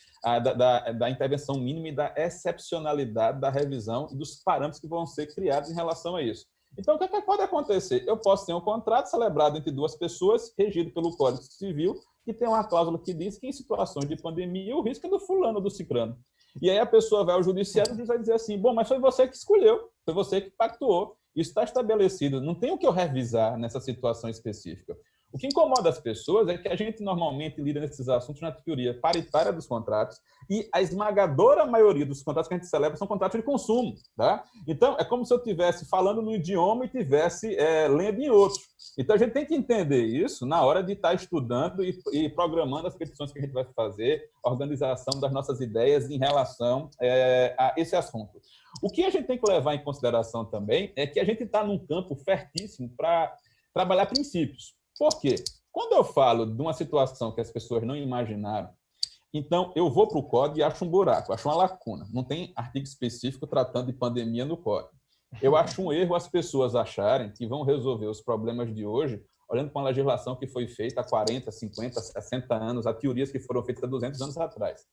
Da intervenção mínima e da excepcionalidade da revisão e dos parâmetros que vão ser criados em relação a isso. Então, o que pode acontecer? Eu posso ter um contrato celebrado entre 2 pessoas, regido pelo Código Civil, que tem uma cláusula que diz que, em situações de pandemia, o risco é do fulano ou do cicrano. E aí a pessoa vai ao judiciário e vai dizer assim, bom, mas foi você que escolheu, foi você que pactuou. Isso está estabelecido, não tem o que eu revisar nessa situação específica. O que incomoda as pessoas é que a gente normalmente lida nesses assuntos na teoria paritária dos contratos e a esmagadora maioria dos contratos que a gente celebra são contratos de consumo. Tá? Então, é como se eu estivesse falando num idioma e estivesse lendo em outro. Então, a gente tem que entender isso na hora de estar estudando e programando as petições que a gente vai fazer, a organização das nossas ideias em relação a esse assunto. O que a gente tem que levar em consideração também é que a gente está num campo fertíssimo para trabalhar princípios. Por quê? Quando eu falo de uma situação que as pessoas não imaginaram, então eu vou para o código e acho um buraco, acho uma lacuna. Não tem artigo específico tratando de pandemia no código. Eu acho um erro as pessoas acharem que vão resolver os problemas de hoje olhando para uma legislação que foi feita há 40, 50, 60 anos, há teorias que foram feitas há 200 anos atrás.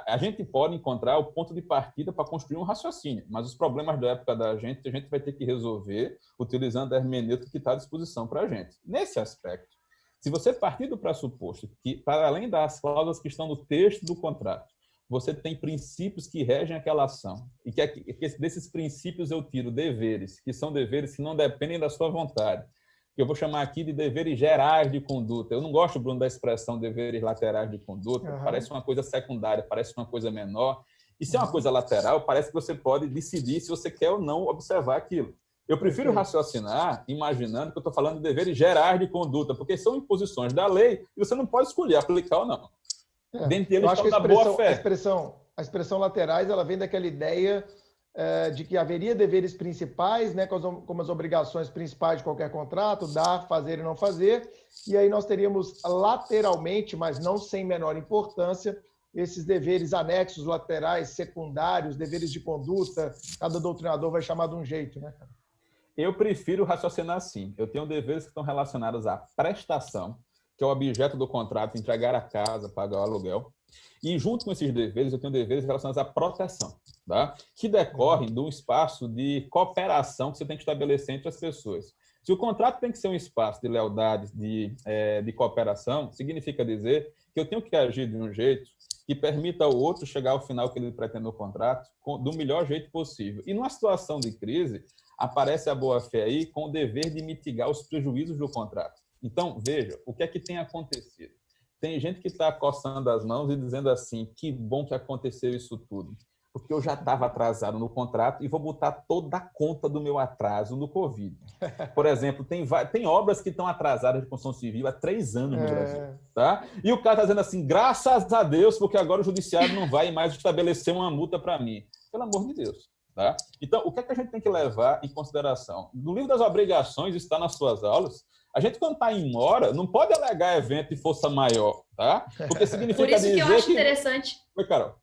A gente pode encontrar o ponto de partida para construir um raciocínio, mas os problemas da época da gente, a gente vai ter que resolver utilizando a hermenêutica que está à disposição para a gente. Nesse aspecto, se você partir do pressuposto que, para além das cláusulas que estão no texto do contrato, você tem princípios que regem aquela ação, e que desses princípios eu tiro deveres, que são deveres que não dependem da sua vontade, que eu vou chamar aqui de deveres gerais de conduta. Eu não gosto, Bruno, da expressão deveres laterais de conduta, parece uma coisa secundária, parece uma coisa menor. E se é uma coisa lateral, parece que você pode decidir se você quer ou não observar aquilo. Eu prefiro raciocinar imaginando que eu estou falando de deveres gerais de conduta, porque são imposições da lei e você não pode escolher aplicar ou não. Dentro deles está da boa-fé. A expressão laterais ela vem daquela ideia de que haveria deveres principais, né, como as obrigações principais de qualquer contrato, dar, fazer e não fazer, e aí nós teríamos lateralmente, mas não sem menor importância, esses deveres anexos, laterais, secundários, deveres de conduta, cada doutrinador vai chamar de um jeito, né? Eu prefiro raciocinar assim. Eu tenho deveres que estão relacionados à prestação, que é o objeto do contrato, entregar a casa, pagar o aluguel. E junto com esses deveres, eu tenho deveres relacionados à proteção, tá? Que decorrem de um espaço de cooperação que você tem que estabelecer entre as pessoas. Se o contrato tem que ser um espaço de lealdade, de cooperação, significa dizer que eu tenho que agir de um jeito que permita ao outro chegar ao final que ele pretende no contrato do melhor jeito possível. E numa situação de crise, aparece a boa-fé aí com o dever de mitigar os prejuízos do contrato. Então, veja, o que é que tem acontecido? Tem gente que está coçando as mãos e dizendo assim, que bom que aconteceu isso tudo, porque eu já estava atrasado no contrato e vou botar toda a conta do meu atraso no Covid. Por exemplo, tem obras que estão atrasadas de construção civil há 3 anos no Brasil. Tá? E o cara está dizendo assim, graças a Deus, porque agora o judiciário não vai mais estabelecer uma multa para mim. Pelo amor de Deus. Tá? Então, o que é que a gente tem que levar em consideração? No livro das obrigações, está nas suas aulas, a gente, quando está em mora, não pode alegar evento de força maior, tá? Porque significa Por isso dizer que eu acho interessante... Oi, Carol.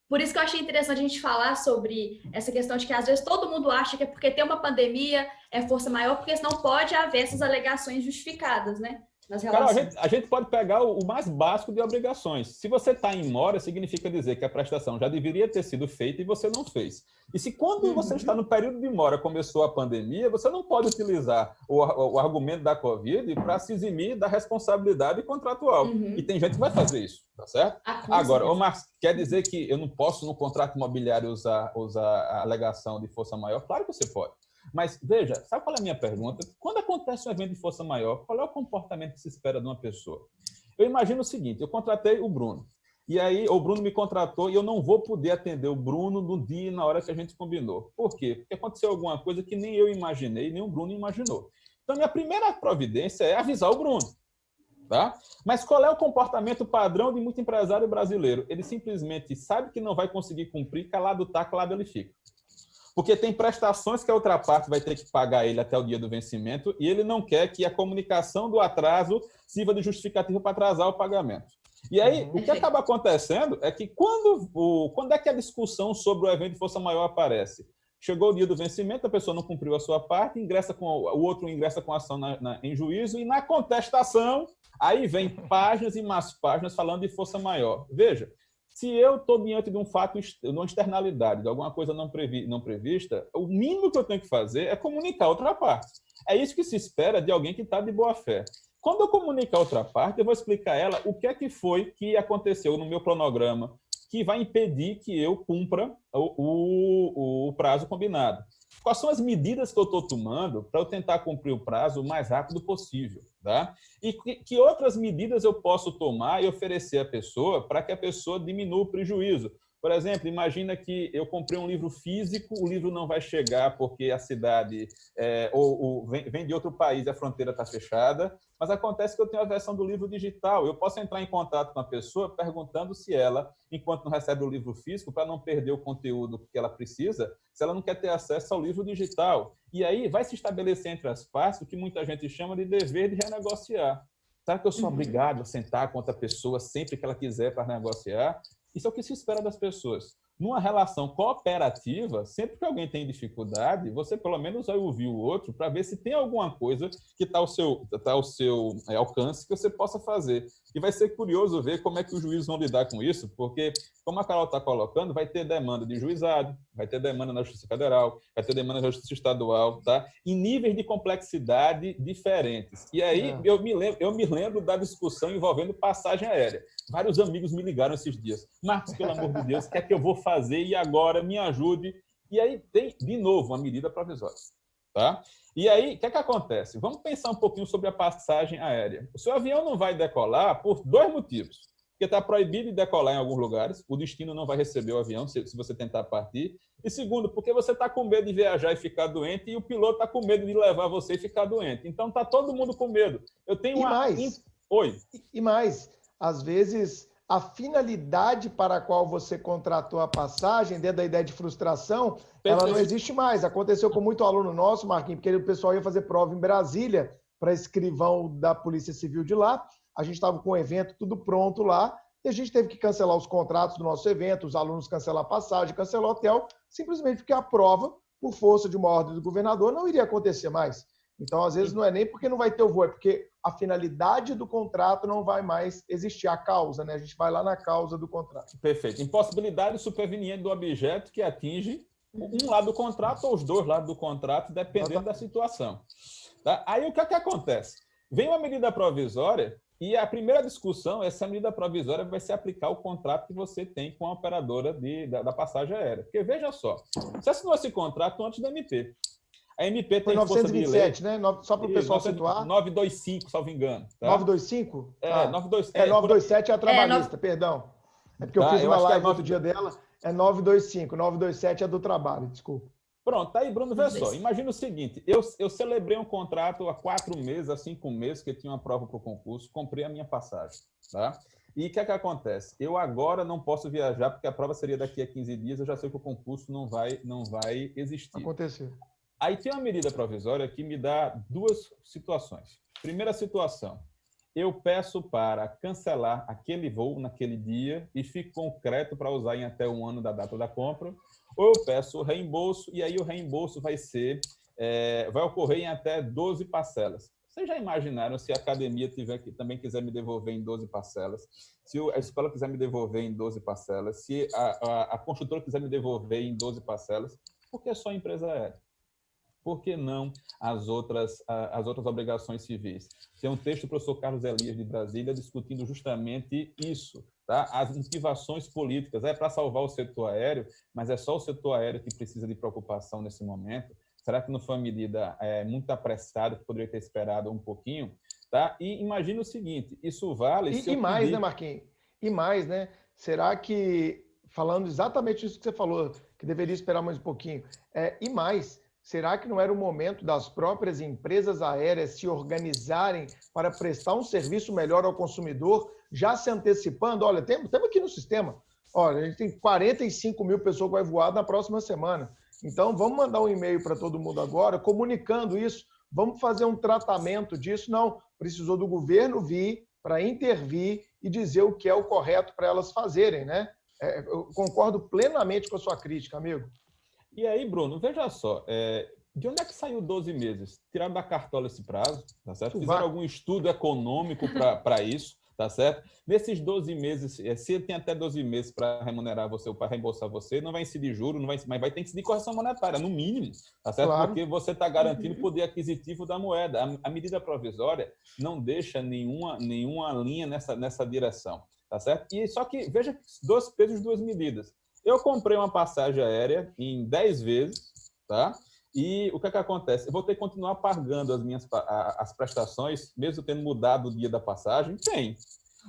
Por isso que eu achei interessante a gente falar sobre essa questão de que, às vezes, todo mundo acha que é porque tem uma pandemia, é força maior, porque senão pode haver essas alegações justificadas, né? Carol, a gente pode pegar o mais básico de obrigações. Se você está em mora, significa dizer que a prestação já deveria ter sido feita e você não fez. E se quando você está no período de mora, começou a pandemia, você não pode utilizar o argumento da Covid para se eximir da responsabilidade contratual. E tem gente que vai fazer isso, tá certo? Agora, Omar, quer dizer que eu não posso, no contrato imobiliário, usar a alegação de força maior? Claro que você pode. Mas, veja, sabe qual é a minha pergunta? Quando acontece um evento de força maior, qual é o comportamento que se espera de uma pessoa? Eu imagino o seguinte, eu contratei o Bruno, e aí o Bruno me contratou e eu não vou poder atender o Bruno no dia e na hora que a gente combinou. Por quê? Porque aconteceu alguma coisa que nem eu imaginei, nem o Bruno imaginou. Então, minha primeira providência é avisar o Bruno. Tá? Mas qual é o comportamento padrão de muito empresário brasileiro? Ele simplesmente sabe que não vai conseguir cumprir, calado está, calado ele fica. Porque tem prestações que a outra parte vai ter que pagar ele até o dia do vencimento e ele não quer que a comunicação do atraso sirva de justificativa para atrasar o pagamento. E aí, o que acaba acontecendo é que quando é que a discussão sobre o evento de força maior aparece? Chegou o dia do vencimento, a pessoa não cumpriu a sua parte, o outro ingressa com a ação em juízo e na contestação, aí vem páginas e mais páginas falando de força maior. Veja, se eu estou diante de um fato, de uma externalidade, de alguma coisa não prevista, o mínimo que eu tenho que fazer é comunicar a outra parte. É isso que se espera de alguém que está de boa fé. Quando eu comunicar a outra parte, eu vou explicar a ela o que é que foi que aconteceu no meu cronograma que vai impedir que eu cumpra o prazo combinado. quais são as medidas que eu estou tomando para eu tentar cumprir o prazo o mais rápido possível, tá? E que outras medidas eu posso tomar e oferecer à pessoa para que a pessoa diminua o prejuízo. Por exemplo, imagina que eu comprei um livro físico, o livro não vai chegar porque a cidade vem de outro país e a fronteira está fechada, mas acontece que eu tenho a versão do livro digital. Eu posso entrar em contato com a pessoa perguntando se ela, enquanto não recebe o livro físico, para não perder o conteúdo que ela precisa, se ela não quer ter acesso ao livro digital. E aí vai se estabelecer entre as partes o que muita gente chama de dever de renegociar. Será que eu sou obrigado a sentar com outra pessoa sempre que ela quiser para negociar? Isso é o que se espera das pessoas. Numa relação cooperativa, sempre que alguém tem dificuldade, você pelo menos vai ouvir o outro para ver se tem alguma coisa que está ao seu alcance que você possa fazer. E vai ser curioso ver como é que os juízes vão lidar com isso, porque, como a Carol está colocando, vai ter demanda de juizado, vai ter demanda na Justiça Federal, vai ter demanda na Justiça Estadual, tá? Em níveis de complexidade diferentes. E aí eu me lembro da discussão envolvendo passagem aérea. Vários amigos me ligaram esses dias. Marcos, pelo amor de Deus, o que é que eu vou fazer? E agora, me ajude. E aí tem, de novo, uma medida provisória. Tá? E aí, o que é que acontece? Vamos pensar um pouquinho sobre a passagem aérea. O seu avião não vai decolar por 2 motivos. Porque está proibido de decolar em alguns lugares, o destino não vai receber o avião se você tentar partir. E segundo, porque você está com medo de viajar e ficar doente e o piloto está com medo de levar você e ficar doente. Então, está todo mundo com medo. Eu tenho Oi. E mais, às vezes, a finalidade para a qual você contratou a passagem, dentro da ideia de frustração, ela não existe mais. Aconteceu com muito aluno nosso, Marquinhos, porque o pessoal ia fazer prova em Brasília para escrivão da Polícia Civil de lá. A gente estava com o evento tudo pronto lá e a gente teve que cancelar os contratos do nosso evento, os alunos cancelar a passagem, cancelar o hotel, simplesmente porque a prova, por força de uma ordem do governador, não iria acontecer mais. Então, às vezes, não é nem porque não vai ter o voo, é porque a finalidade do contrato não vai mais existir, a causa, né? A gente vai lá na causa do contrato. Perfeito. Impossibilidade superveniente do objeto que atinge um lado do contrato ou os 2 lados do contrato, dependendo da situação. Tá? Aí, o que é que acontece? Vem uma medida provisória e a primeira discussão é se a medida provisória vai se aplicar ao contrato que você tem com a operadora da passagem aérea. Porque, veja só, você assinou esse contrato antes da MP. A MP tem 927, né? Só para o pessoal situar. 925, salvo engano. Tá? 925? É, 927 é a trabalhista, perdão. É porque eu fiz uma live outro dia dela. É 925. 927 é do trabalho, desculpa. Pronto, aí, Bruno, veja só. Imagina o seguinte, eu celebrei um contrato há 4 meses, há 5 meses, que eu tinha uma prova para o concurso, comprei a minha passagem, tá? E o que é que acontece? Eu agora não posso viajar, porque a prova seria daqui a 15 dias, eu já sei que o concurso não vai existir. Aconteceu. Aí tem uma medida provisória que me dá 2 situações. Primeira situação, eu peço para cancelar aquele voo naquele dia e fico concreto para usar em até 1 ano da data da compra, ou eu peço o reembolso e aí o reembolso vai ocorrer em até 12 parcelas. Vocês já imaginaram se a academia também quiser me devolver em 12 parcelas, se a escola quiser me devolver em 12 parcelas, se a construtora quiser me devolver em 12 parcelas, por que só a empresa aérea? Por que não as outras obrigações civis? Tem um texto do professor Carlos Elias, de Brasília, discutindo justamente isso, tá? As motivações políticas. É para salvar o setor aéreo, mas é só o setor aéreo que precisa de preocupação nesse momento. Será que não foi uma medida muito apressada, que poderia ter esperado um pouquinho? Tá? E imagina o seguinte, isso vale... E mais, né, Marquinhos? E mais, né? Será que, falando exatamente isso que você falou, que deveria esperar mais um pouquinho, e mais... Será que não era o momento das próprias empresas aéreas se organizarem para prestar um serviço melhor ao consumidor, já se antecipando? Olha, temos aqui no sistema, olha, a gente tem 45 mil pessoas que vai voar na próxima semana. Então, vamos mandar um e-mail para todo mundo agora, comunicando isso, vamos fazer um tratamento disso. Não, precisou do governo vir para intervir e dizer o que é o correto para elas fazerem, né? Eu concordo plenamente com a sua crítica, amigo. E aí, Bruno, veja só, de onde é que saiu 12 meses? Tiraram da cartola esse prazo, tá certo? Fizeram algum estudo econômico para isso, tá certo? Nesses 12 meses, se ele tem até 12 meses para remunerar você ou para reembolsar você, não vai incidir juro, mas vai ter que incidir correção monetária, no mínimo, tá certo? Claro. Porque você está garantindo o poder aquisitivo da moeda. A medida provisória não deixa nenhuma linha nessa direção, tá certo? E só que, veja, 2 pesos, 2 medidas. Eu comprei uma passagem aérea em 10 vezes, tá? E o que é que acontece? Eu vou ter que continuar pagando as prestações, mesmo tendo mudado o dia da passagem? Tem.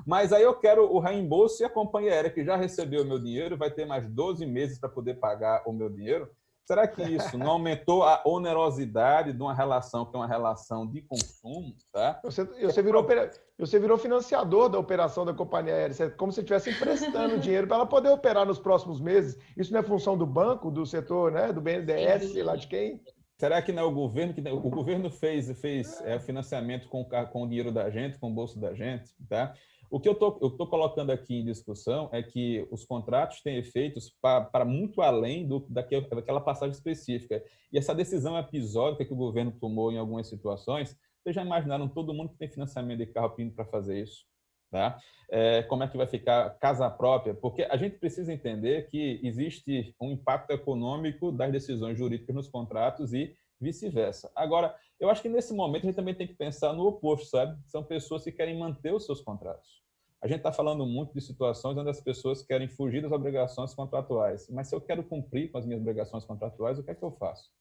Mas aí eu quero o reembolso e a companhia aérea que já recebeu o meu dinheiro vai ter mais 12 meses para poder pagar o meu dinheiro. Será que isso não aumentou a onerosidade de uma relação que é uma relação de consumo? Tá? Você virou financiador da operação da companhia aérea, como se estivesse emprestando dinheiro para ela poder operar nos próximos meses. Isso não é função do banco, do setor, né, do BNDES, sei lá de quem? Será que não é o governo que o governo fez financiamento com o dinheiro da gente, com o bolso da gente, tá? O que eu tô colocando aqui em discussão é que os contratos têm efeitos para muito além daquela passagem específica. E essa decisão episódica que o governo tomou em algumas situações, vocês já imaginaram todo mundo que tem financiamento de carro pedindo para fazer isso? Tá? Como é que vai ficar casa própria? Porque a gente precisa entender que existe um impacto econômico das decisões jurídicas nos contratos e vice-versa. Agora, eu acho que nesse momento a gente também tem que pensar no oposto, sabe? São pessoas que querem manter os seus contratos. A gente está falando muito de situações onde as pessoas querem fugir das obrigações contratuais. Mas se eu quero cumprir com as minhas obrigações contratuais, o que é que eu faço?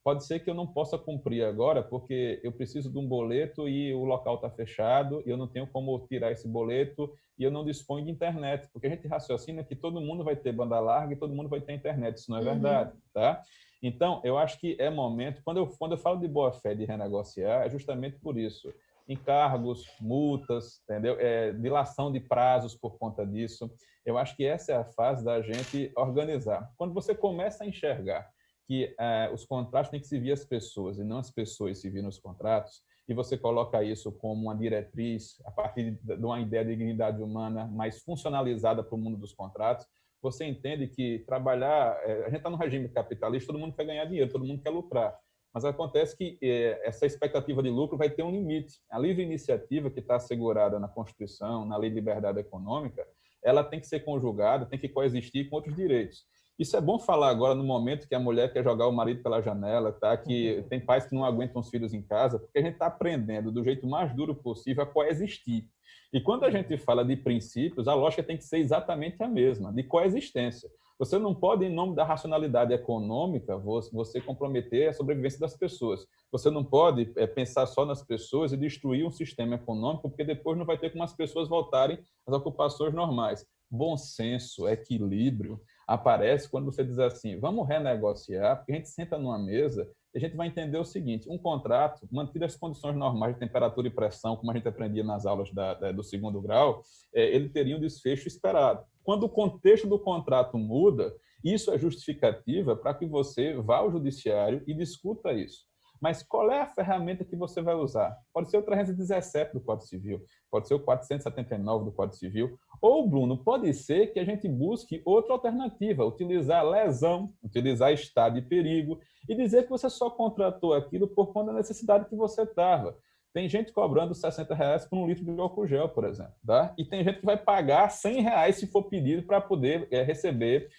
Pode ser que eu não possa cumprir agora porque eu preciso de um boleto e o local está fechado e eu não tenho como tirar esse boleto e eu não disponho de internet. Porque a gente raciocina que todo mundo vai ter banda larga e todo mundo vai ter internet. Isso não é verdade, tá? Então, eu acho que é momento... Quando eu falo de boa-fé de renegociar, é justamente por isso. Encargos, multas, entendeu? Dilação de prazos por conta disso. Eu acho que essa é a fase da gente organizar. Quando você começa a enxergar que os contratos têm que servir as pessoas e não as pessoas se virem os contratos, e você coloca isso como uma diretriz a partir de uma ideia de dignidade humana mais funcionalizada para o mundo dos contratos, você entende que trabalhar... a gente está no regime capitalista, todo mundo quer ganhar dinheiro, todo mundo quer lucrar. Mas acontece que essa expectativa de lucro vai ter um limite. A livre iniciativa que está assegurada na Constituição, na Lei de Liberdade Econômica, ela tem que ser conjugada, tem que coexistir com outros direitos. Isso é bom falar agora no momento que a mulher quer jogar o marido pela janela, tá? Que tem pais que não aguentam os filhos em casa, porque a gente está aprendendo do jeito mais duro possível a coexistir. E quando a gente fala de princípios, a lógica tem que ser exatamente a mesma, de coexistência. Você não pode, em nome da racionalidade econômica, você comprometer a sobrevivência das pessoas. Você não pode pensar só nas pessoas e destruir um sistema econômico, porque depois não vai ter como as pessoas voltarem às ocupações normais. Bom senso, equilíbrio, aparece quando você diz assim, vamos renegociar, porque a gente senta numa mesa e a gente vai entender o seguinte, um contrato, mantidas as condições normais de temperatura e pressão, como a gente aprendia nas aulas do 2º grau, ele teria um desfecho esperado. Quando o contexto do contrato muda, isso é justificativa para que você vá ao judiciário e discuta isso. Mas qual é a ferramenta que você vai usar? Pode ser o 317 do Código Civil, pode ser o 479 do Código Civil, ou, Bruno, pode ser que a gente busque outra alternativa, utilizar lesão, utilizar estado de perigo e dizer que você só contratou aquilo por conta da necessidade que você estava. Tem gente cobrando R$60 por um litro de álcool gel, por exemplo, tá? E tem gente que vai pagar R$100 se for pedido para poder receber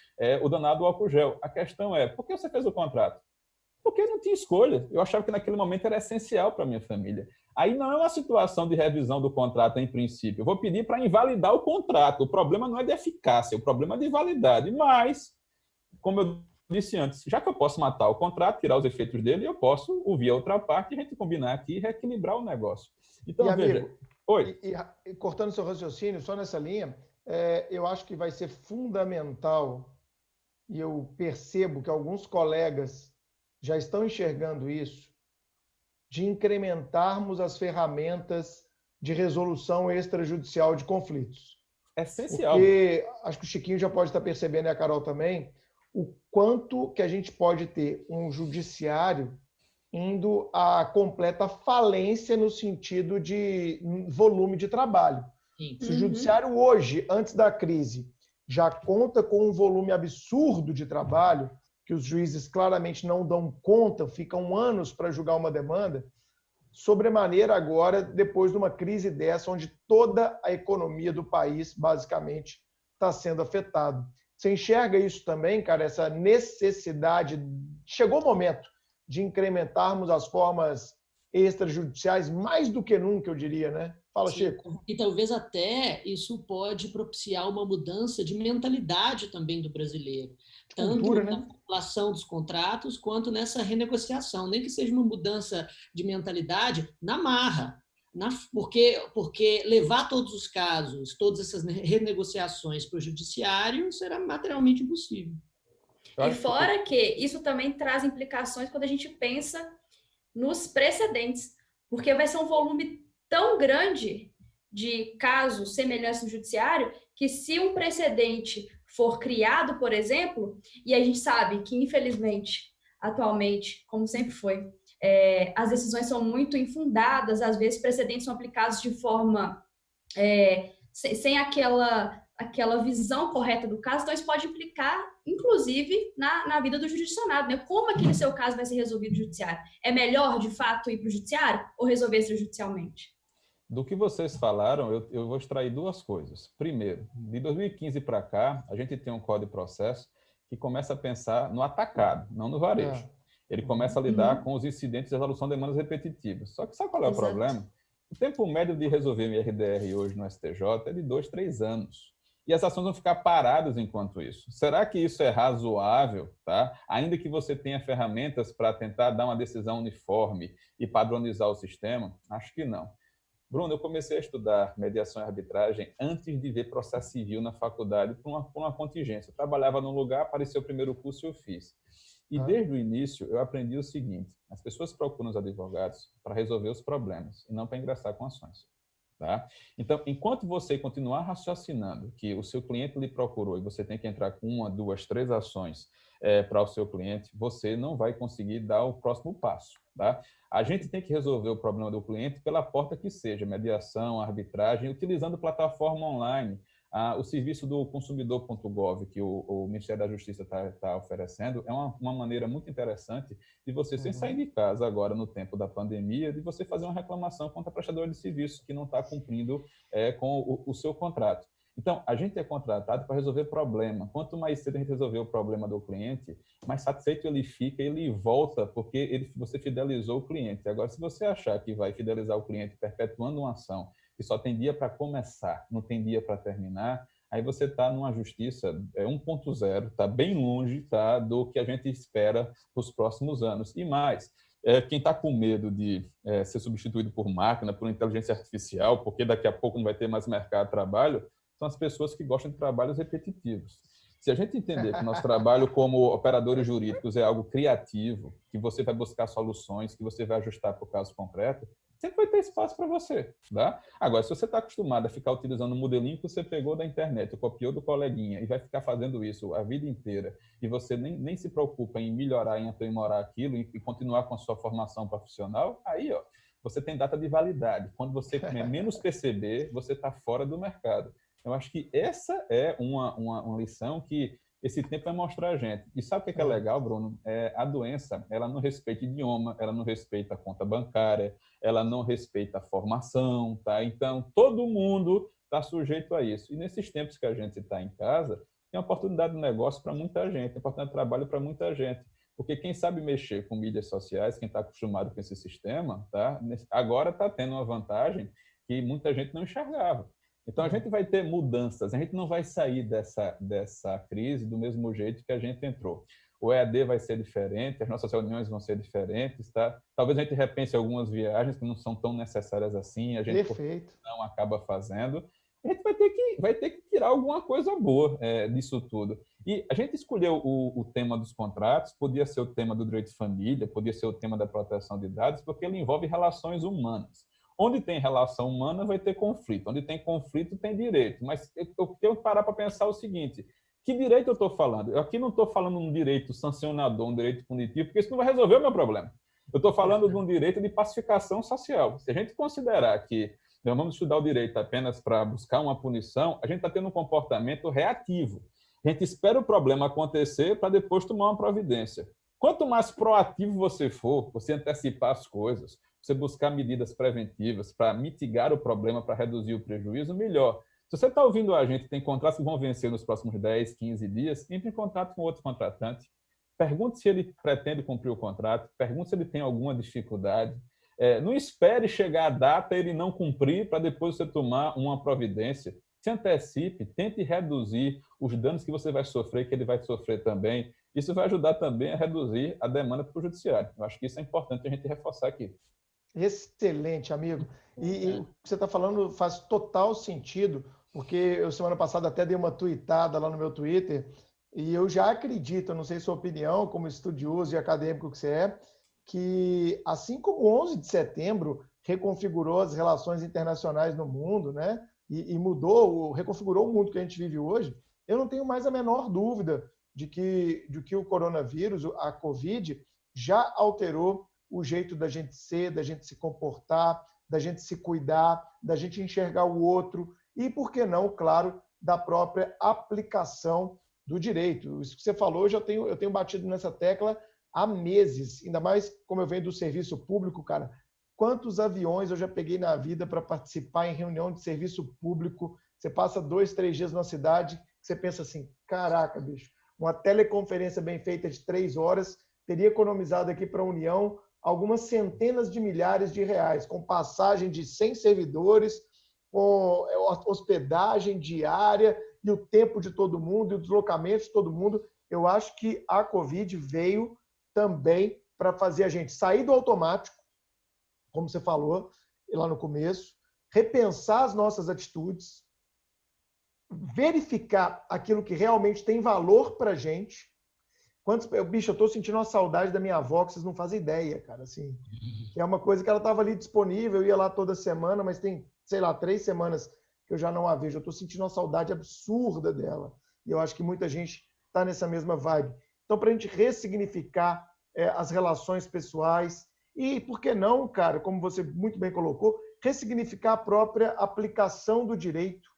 o danado álcool gel. A questão é, por que você fez o contrato? Porque não tinha escolha. Eu achava que naquele momento era essencial para a minha família. Aí não é uma situação de revisão do contrato em princípio. Eu vou pedir para invalidar o contrato. O problema não é de eficácia, o problema é de validade. Mas, como eu disse antes, já que eu posso matar o contrato, tirar os efeitos dele, eu posso ouvir a outra parte e a gente combinar aqui e reequilibrar o negócio. Então, veja... Amigo, oi. E cortando seu raciocínio, só nessa linha, eu acho que vai ser fundamental, e eu percebo que alguns colegas já estão enxergando isso, de incrementarmos as ferramentas de resolução extrajudicial de conflitos. É essencial. Porque acho que o Chiquinho já pode estar percebendo, e a Carol também, o quanto que a gente pode ter um judiciário indo à completa falência no sentido de volume de trabalho. Sim. Se o judiciário hoje, antes da crise, já conta com um volume absurdo de trabalho, que os juízes claramente não dão conta, ficam anos para julgar uma demanda, sobremaneira agora, depois de uma crise dessa, onde toda a economia do país, basicamente, está sendo afetada. Você enxerga isso também, cara, essa necessidade? Chegou o momento de incrementarmos as formas extrajudiciais, mais do que nunca, eu diria, né? Fala, Sim, Chico. e talvez até isso pode propiciar uma mudança de mentalidade também do brasileiro, De tanto cultura, na né? formulação dos contratos quanto nessa renegociação, nem que seja uma mudança de mentalidade na marra, porque levar todos os casos, todas essas renegociações para o judiciário será materialmente impossível. Eu E acho que fora que isso também traz implicações quando a gente pensa nos precedentes, porque vai ser um volume tão grande de casos semelhantes no judiciário que se um precedente for criado, por exemplo, e a gente sabe que, infelizmente, atualmente, como sempre foi, as decisões são muito infundadas, às vezes precedentes são aplicados de forma sem aquela visão correta do caso, então isso pode implicar, inclusive, na vida do jurisdicionado, né? Como aquele seu caso vai ser resolvido no judiciário? É melhor, de fato, ir para o judiciário ou resolver extrajudicialmente? do que vocês falaram, eu vou extrair duas coisas. Primeiro, de 2015 para cá, a gente tem um Código de Processo que começa a pensar no atacado, não no varejo. Ele começa a lidar com os incidentes de resolução de demandas repetitivas. Só que sabe qual é o Exato. problema? O tempo médio de resolver um IRDR hoje no STJ é de 2, 3 anos. E as ações vão ficar paradas enquanto isso. Será que isso é razoável? Tá? Ainda que você tenha ferramentas para tentar dar uma decisão uniforme e padronizar o sistema, acho que não. Bruno, eu comecei a estudar mediação e arbitragem antes de ver processo civil na faculdade por uma contingência. Eu trabalhava num lugar, apareceu o primeiro curso e eu fiz. E desde o início eu aprendi o seguinte: as pessoas procuram os advogados para resolver os problemas e não para ingressar com ações. Tá? Então, enquanto você continuar raciocinando que o seu cliente lhe procurou e você tem que entrar com 1, 2, 3 ações para o seu cliente, você não vai conseguir dar o próximo passo. Tá? A gente tem que resolver o problema do cliente pela porta que seja, mediação, arbitragem, utilizando plataforma online. O serviço do consumidor.gov, que o Ministério da Justiça está oferecendo, é uma maneira muito interessante de você, sem sair de casa agora no tempo da pandemia, de você fazer uma reclamação contra a prestadora de serviço que não está cumprindo com o seu contrato. Então, a gente é contratado para resolver problema. Quanto mais cedo a gente resolver o problema do cliente, mais satisfeito ele fica, ele volta, porque você fidelizou o cliente. Agora, se você achar que vai fidelizar o cliente perpetuando uma ação que só tem dia para começar, não tem dia para terminar, aí você está numa justiça 1.0, está bem longe do que a gente espera para os próximos anos. E mais, quem está com medo de ser substituído por máquina, por inteligência artificial, porque daqui a pouco não vai ter mais mercado de trabalho, são as pessoas que gostam de trabalhos repetitivos. Se a gente entender que nosso trabalho como operadores jurídicos é algo criativo, que você vai buscar soluções, que você vai ajustar para o caso concreto, sempre vai ter espaço para você. Tá? Agora, se você está acostumado a ficar utilizando o modelinho que você pegou da internet, copiou do coleguinha, e vai ficar fazendo isso a vida inteira, e você nem se preocupa em melhorar, em aprimorar aquilo, e continuar com a sua formação profissional, aí você tem data de validade. Quando você menos perceber, você está fora do mercado. Eu acho que essa é uma lição que esse tempo vai mostrar a gente. E sabe o que é legal, Bruno? A doença, ela não respeita idioma, ela não respeita a conta bancária, ela não respeita a formação, tá? Então, todo mundo está sujeito a isso. E nesses tempos que a gente está em casa, tem oportunidade de negócio para muita gente, tem oportunidade de trabalho para muita gente. Porque quem sabe mexer com mídias sociais, quem está acostumado com esse sistema, tá? Agora está tendo uma vantagem que muita gente não enxergava. Então, a gente vai ter mudanças, a gente não vai sair dessa crise do mesmo jeito que a gente entrou. O EAD vai ser diferente, as nossas reuniões vão ser diferentes, tá? Talvez a gente repense algumas viagens que não são tão necessárias assim, a gente não acaba fazendo. A gente vai ter que tirar alguma coisa boa disso tudo. E a gente escolheu o tema dos contratos, podia ser o tema do direito de família, podia ser o tema da proteção de dados, porque ele envolve relações humanas. Onde tem relação humana, vai ter conflito. Onde tem conflito, tem direito. Mas eu tenho que parar para pensar o seguinte: que direito eu estou falando? Eu aqui não estou falando de um direito sancionador, um direito punitivo, porque isso não vai resolver o meu problema. Eu estou falando de um direito de pacificação social. Se a gente considerar que nós vamos estudar o direito apenas para buscar uma punição, a gente está tendo um comportamento reativo. A gente espera o problema acontecer para depois tomar uma providência. Quanto mais proativo você for, você antecipar as coisas, você buscar medidas preventivas para mitigar o problema, para reduzir o prejuízo, melhor. Se você está ouvindo a gente, tem contratos que vão vencer nos próximos 10, 15 dias, entre em contato com outro contratante, pergunte se ele pretende cumprir o contrato, pergunte se ele tem alguma dificuldade, Não espere chegar a data e ele não cumprir para depois você tomar uma providência. Se antecipe, tente reduzir os danos que você vai sofrer, que ele vai sofrer também. Isso vai ajudar também a reduzir a demanda para o judiciário. Eu acho que isso é importante a gente reforçar aqui. Excelente, amigo. E o que você está falando faz total sentido, porque eu semana passada até dei uma tuitada lá no meu Twitter, e eu já acredito, eu não sei sua opinião, como estudioso e acadêmico que você é, que assim como o 11 de setembro reconfigurou as relações internacionais no mundo, né? E reconfigurou o mundo que a gente vive hoje, eu não tenho mais a menor dúvida de que o coronavírus, a Covid, já alterou o jeito da gente ser, da gente se comportar, da gente se cuidar, da gente enxergar o outro e, por que não, claro, da própria aplicação do direito. Isso que você falou, eu tenho batido nessa tecla há meses, ainda mais como eu venho do serviço público, cara. Quantos aviões eu já peguei na vida para participar em reunião de serviço público? Você passa 2, 3 dias numa cidade, você pensa assim, caraca, bicho, uma teleconferência bem feita de 3 horas teria economizado aqui para a União algumas centenas de milhares de reais, com passagem de 100 servidores, com hospedagem diária e o tempo de todo mundo e o deslocamento de todo mundo. Eu acho que a Covid veio também para fazer a gente sair do automático, como você falou lá no começo, repensar as nossas atitudes, verificar aquilo que realmente tem valor para a gente. Bicho, eu estou sentindo uma saudade da minha avó, que vocês não fazem ideia, cara. Assim, é uma coisa que ela estava ali disponível, eu ia lá toda semana, mas tem, sei lá, 3 semanas que eu já não a vejo. Eu estou sentindo uma saudade absurda dela. E eu acho que muita gente está nessa mesma vibe. Então, para a gente ressignificar as relações pessoais e, por que não, cara, como você muito bem colocou, ressignificar a própria aplicação do direito,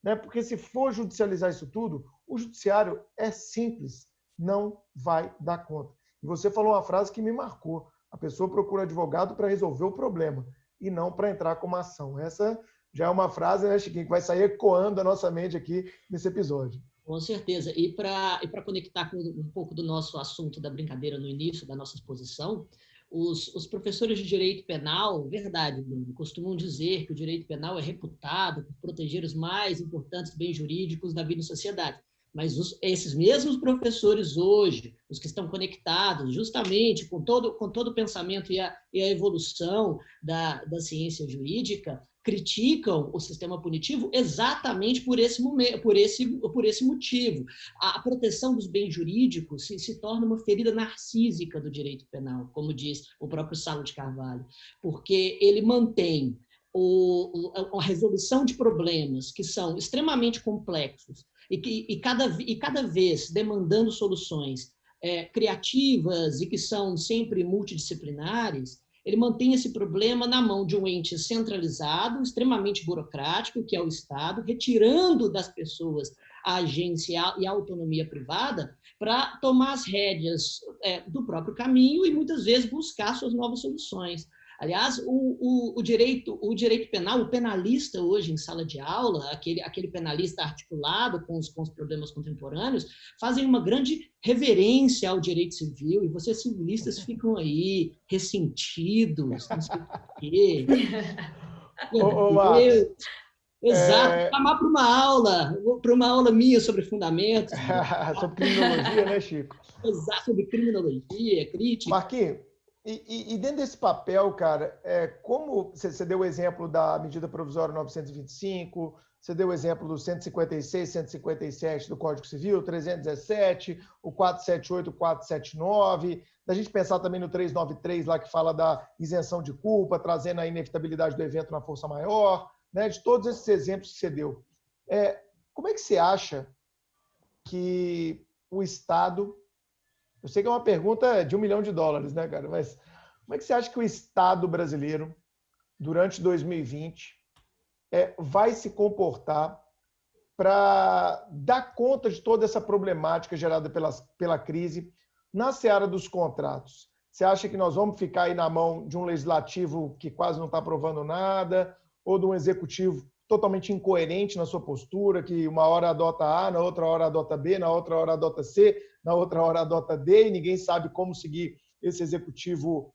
né? Porque se for judicializar isso tudo, o judiciário é simples, não vai dar conta. E você falou uma frase que me marcou. A pessoa procura advogado para resolver o problema e não para entrar com uma ação. Essa já é uma frase, né, Chiquinho, que vai sair ecoando a nossa mente aqui nesse episódio. Com certeza. E para conectar com um pouco do nosso assunto da brincadeira no início da nossa exposição, os professores de direito penal, verdade, Bruno, costumam dizer que o direito penal é reputado por proteger os mais importantes bens jurídicos da vida em sociedade. Mas esses mesmos professores hoje, os que estão conectados justamente com todo o pensamento e a evolução da ciência jurídica, criticam o sistema punitivo exatamente por esse motivo. A proteção dos bens jurídicos se torna uma ferida narcísica do direito penal, como diz o próprio Saulo de Carvalho, porque ele mantém a resolução de problemas que são extremamente complexos e cada vez demandando soluções criativas e que são sempre multidisciplinares. Ele mantém esse problema na mão de um ente centralizado, extremamente burocrático, que é o Estado, retirando das pessoas a agência e a autonomia privada para tomar as rédeas do próprio caminho e, muitas vezes, buscar suas novas soluções. Aliás, o direito penal, o penalista hoje em sala de aula, aquele penalista articulado com os problemas contemporâneos, fazem uma grande reverência ao direito civil, e vocês civilistas ficam aí ressentidos, não sei o quê. Meu Deus! Exato, chamar para uma aula minha sobre fundamentos. Sobre criminologia, né, Chico? Exato, sobre criminologia, crítica. Marquinhos, e dentro desse papel, cara, como você deu o exemplo da medida provisória 925, você deu o exemplo do 156, 157 do Código Civil, 317, o 478, o 479, da gente pensar também no 393, lá que fala da isenção de culpa, trazendo a inevitabilidade do evento na força maior, né, de todos esses exemplos que você deu. Como é que você acha que o Estado... Eu sei que é uma pergunta de $1 milhão, né, cara? Mas como é que você acha que o Estado brasileiro, durante 2020, vai se comportar para dar conta de toda essa problemática gerada pela crise na seara dos contratos? Você acha que nós vamos ficar aí na mão de um legislativo que quase não está aprovando nada, ou de um executivo totalmente incoerente na sua postura, que uma hora adota A, na outra hora adota B, na outra hora adota C, na outra hora adota D, e ninguém sabe como seguir esse executivo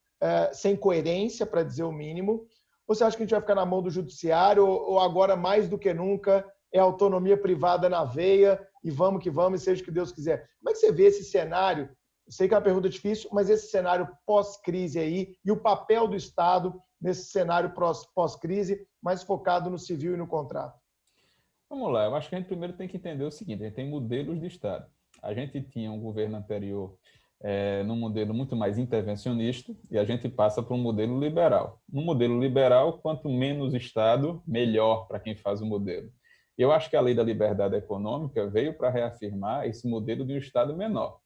sem coerência, para dizer o mínimo? Ou você acha que a gente vai ficar na mão do judiciário ou agora, mais do que nunca, é autonomia privada na veia e vamos que vamos, e seja o que Deus quiser? Como é que você vê esse cenário? Eu sei que é uma pergunta difícil, mas esse cenário pós-crise aí e o papel do Estado nesse cenário pós-crise, mais focado no civil e no contrato. Vamos lá, eu acho que a gente primeiro tem que entender o seguinte: a gente tem modelos de Estado. A gente tinha um governo anterior num modelo muito mais intervencionista e a gente passa para um modelo liberal. No modelo liberal, quanto menos Estado, melhor para quem faz o modelo. Eu acho que a Lei da Liberdade Econômica veio para reafirmar esse modelo de um Estado menor.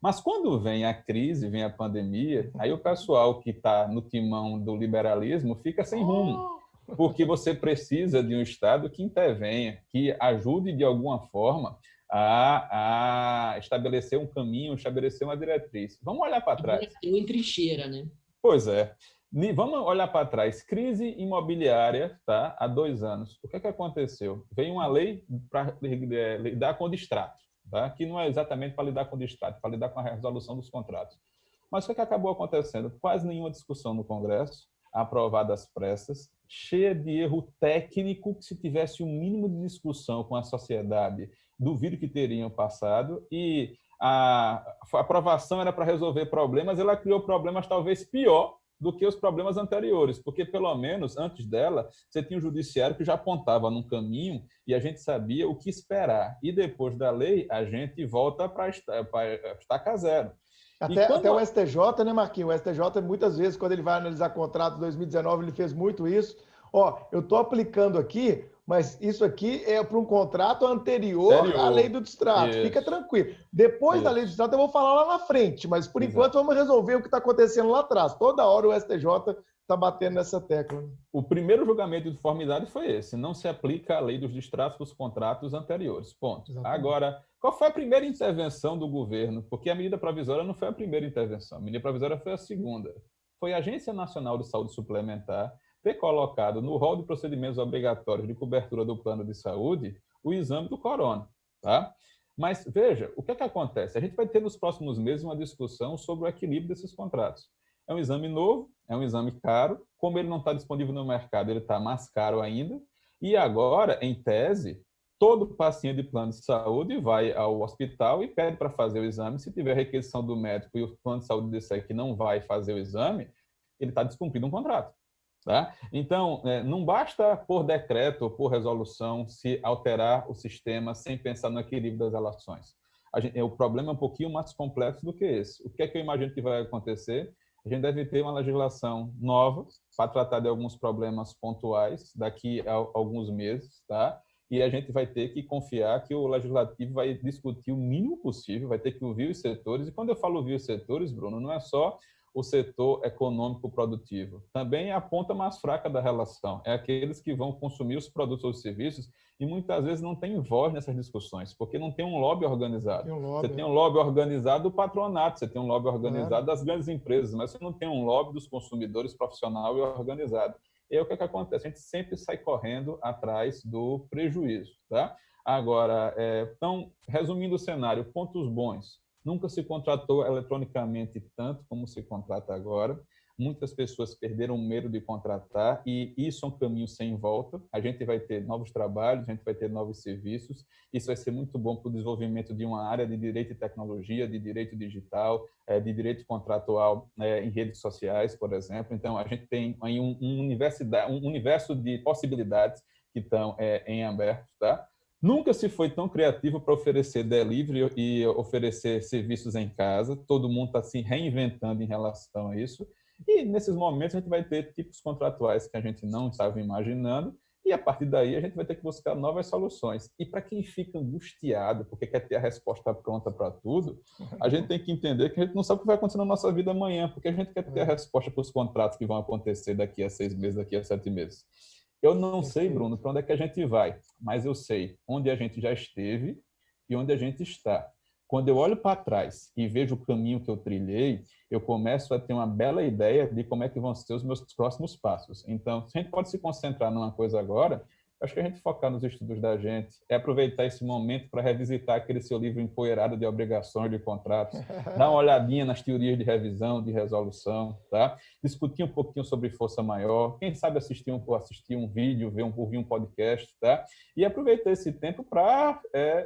Mas quando vem a crise, vem a pandemia, aí o pessoal que está no timão do liberalismo fica sem rumo, porque você precisa de um Estado que intervenha, que ajude de alguma forma a estabelecer um caminho, estabelecer uma diretriz. Vamos olhar para trás. Em trincheira, né? Pois é. Vamos olhar para trás. Crise imobiliária, tá? Há 2 anos. O que é que aconteceu? Veio uma lei para lidar com o distrato, tá? Que não é exatamente para lidar com o distrato, para lidar com a resolução dos contratos. Mas o que é que acabou acontecendo? Quase nenhuma discussão no Congresso, aprovada às pressas, cheia de erro técnico, que se tivesse um mínimo de discussão com a sociedade, duvido que teriam passado, e a aprovação era para resolver problemas, ela criou problemas talvez pior do que os problemas anteriores, porque pelo menos antes dela você tinha o judiciário que já apontava num caminho e a gente sabia o que esperar, e depois da lei a gente volta para estaca zero. Até o STJ, né, Marquinhos? O STJ, muitas vezes, quando ele vai analisar contrato de 2019, ele fez muito isso. Eu estou aplicando aqui, mas isso aqui é para um contrato anterior à lei do distrato. Isso. Fica tranquilo. Depois da lei do distrato, eu vou falar lá na frente, mas por enquanto vamos resolver o que está acontecendo lá atrás. Toda hora o STJ está batendo nessa tecla. O primeiro julgamento de conformidade foi esse: não se aplica a lei dos distratos dos contratos anteriores. Ponto. Exatamente. Agora, qual foi a primeira intervenção do governo? Porque a medida provisória não foi a primeira intervenção, a medida provisória foi a segunda. Foi a Agência Nacional de Saúde Suplementar ter colocado no rol de procedimentos obrigatórios de cobertura do plano de saúde o exame do corona, tá? Mas veja, o que é que acontece? A gente vai ter nos próximos meses uma discussão sobre o equilíbrio desses contratos. É um exame novo, é um exame caro, como ele não está disponível no mercado, ele está mais caro ainda, e agora, em tese, todo paciente de plano de saúde vai ao hospital e pede para fazer o exame. Se tiver requisição do médico e o plano de saúde disser que não vai fazer o exame, ele está descumprindo um contrato. Tá? Então, não basta por decreto ou por resolução se alterar o sistema sem pensar no equilíbrio das relações. O problema é um pouquinho mais complexo do que esse. O que é que eu imagino que vai acontecer? A gente deve ter uma legislação nova para tratar de alguns problemas pontuais daqui a alguns meses, tá? E a gente vai ter que confiar que o legislativo vai discutir o mínimo possível, vai ter que ouvir os setores. E quando eu falo ouvir os setores, Bruno, não é só o setor econômico produtivo. Também é a ponta mais fraca da relação. É aqueles que vão consumir os produtos ou serviços e muitas vezes não tem voz nessas discussões, porque não tem um lobby organizado. Você tem um lobby organizado do patronato, você tem um lobby organizado das grandes empresas, mas você não tem um lobby dos consumidores profissional e organizado. E aí o que é que acontece? A gente sempre sai correndo atrás do prejuízo, tá? Agora, então, resumindo o cenário, pontos bons. Nunca se contratou eletronicamente tanto como se contrata agora. Muitas pessoas perderam o medo de contratar e isso é um caminho sem volta. A gente vai ter novos trabalhos, a gente vai ter novos serviços. Isso vai ser muito bom para o desenvolvimento de uma área de direito e tecnologia, de direito digital, de direito contratual em redes sociais, por exemplo. Então, a gente tem aí um universo de possibilidades que estão em aberto, tá? Nunca se foi tão criativo para oferecer delivery e oferecer serviços em casa. Todo mundo está se reinventando em relação a isso. E, nesses momentos, a gente vai ter tipos contratuais que a gente não estava imaginando. E, a partir daí, a gente vai ter que buscar novas soluções. E, para quem fica angustiado, porque quer ter a resposta pronta para tudo, a gente tem que entender que a gente não sabe o que vai acontecer na nossa vida amanhã, porque a gente quer ter a resposta para os contratos que vão acontecer daqui a 6 meses, daqui a 7 meses. Eu não sei, Bruno, para onde é que a gente vai, mas eu sei onde a gente já esteve e onde a gente está. Quando eu olho para trás e vejo o caminho que eu trilhei, eu começo a ter uma bela ideia de como é que vão ser os meus próximos passos. Então, se a gente pode se concentrar numa coisa agora, Acho que a gente focar nos estudos da gente, é aproveitar esse momento para revisitar aquele seu livro empoeirado de obrigações, de contratos, dar uma olhadinha nas teorias de revisão, de resolução, tá? Discutir um pouquinho sobre força maior, quem sabe assistir um vídeo, ouvir um podcast, tá? E aproveitar esse tempo para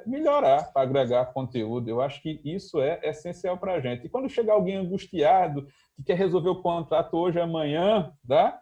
melhorar, para agregar conteúdo. Eu acho que isso é essencial para a gente. E quando chegar alguém angustiado, que quer resolver o contrato hoje, amanhã, tá?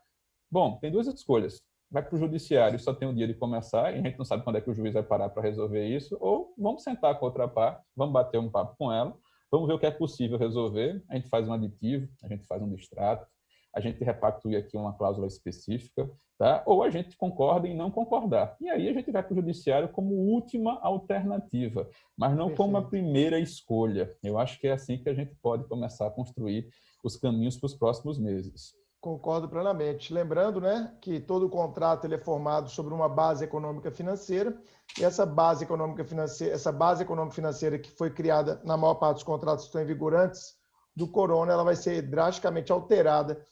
Bom, tem duas escolhas. Vai para o judiciário, só tem um dia de começar, e a gente não sabe quando é que o juiz vai parar para resolver isso, ou vamos sentar com a outra parte, vamos bater um papo com ela, vamos ver o que é possível resolver, a gente faz um aditivo, a gente faz um distrato, a gente repactua aqui uma cláusula específica, tá? Ou a gente concorda em não concordar. E aí a gente vai para o judiciário como última alternativa, mas não como a primeira escolha. Eu acho que é assim que a gente pode começar a construir os caminhos para os próximos meses. Concordo plenamente. Lembrando, né, que todo contrato ele é formado sobre uma base econômica financeira, e essa base econômica financeira que foi criada na maior parte dos contratos que estão em vigor antes do corona, ela vai ser drasticamente alterada,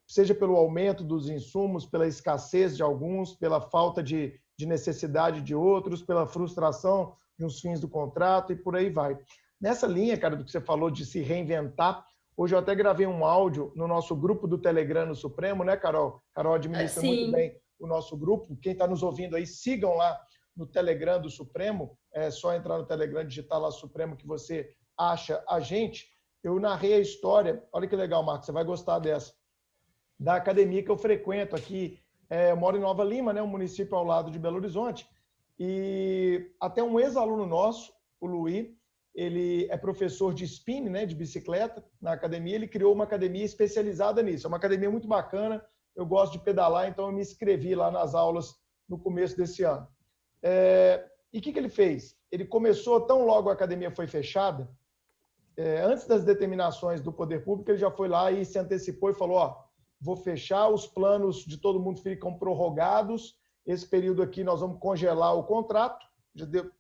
seja pelo aumento dos insumos, pela escassez de alguns, pela falta de necessidade de outros, pela frustração de uns fins do contrato e por aí vai. Nessa linha, cara, do que você falou de se reinventar, hoje eu até gravei um áudio no nosso grupo do Telegram no Supremo, né, Carol? Carol administra muito bem o nosso grupo. Quem está nos ouvindo aí, sigam lá no Telegram do Supremo. É só entrar no Telegram, digitar lá Supremo que você acha a gente. Eu narrei a história, olha que legal, Marcos, você vai gostar dessa, da academia que eu frequento aqui. Eu moro em Nova Lima, né, um município ao lado de Belo Horizonte, e até um ex-aluno nosso, o Luiz, ele é professor de spin, né, de bicicleta na academia, ele criou uma academia especializada nisso. É uma academia muito bacana, eu gosto de pedalar, então eu me inscrevi lá nas aulas no começo desse ano. E o que ele fez? Ele começou, tão logo a academia foi fechada, antes das determinações do poder público, ele já foi lá e se antecipou e falou, vou fechar, os planos de todo mundo ficam prorrogados, esse período aqui nós vamos congelar o contrato, já deu...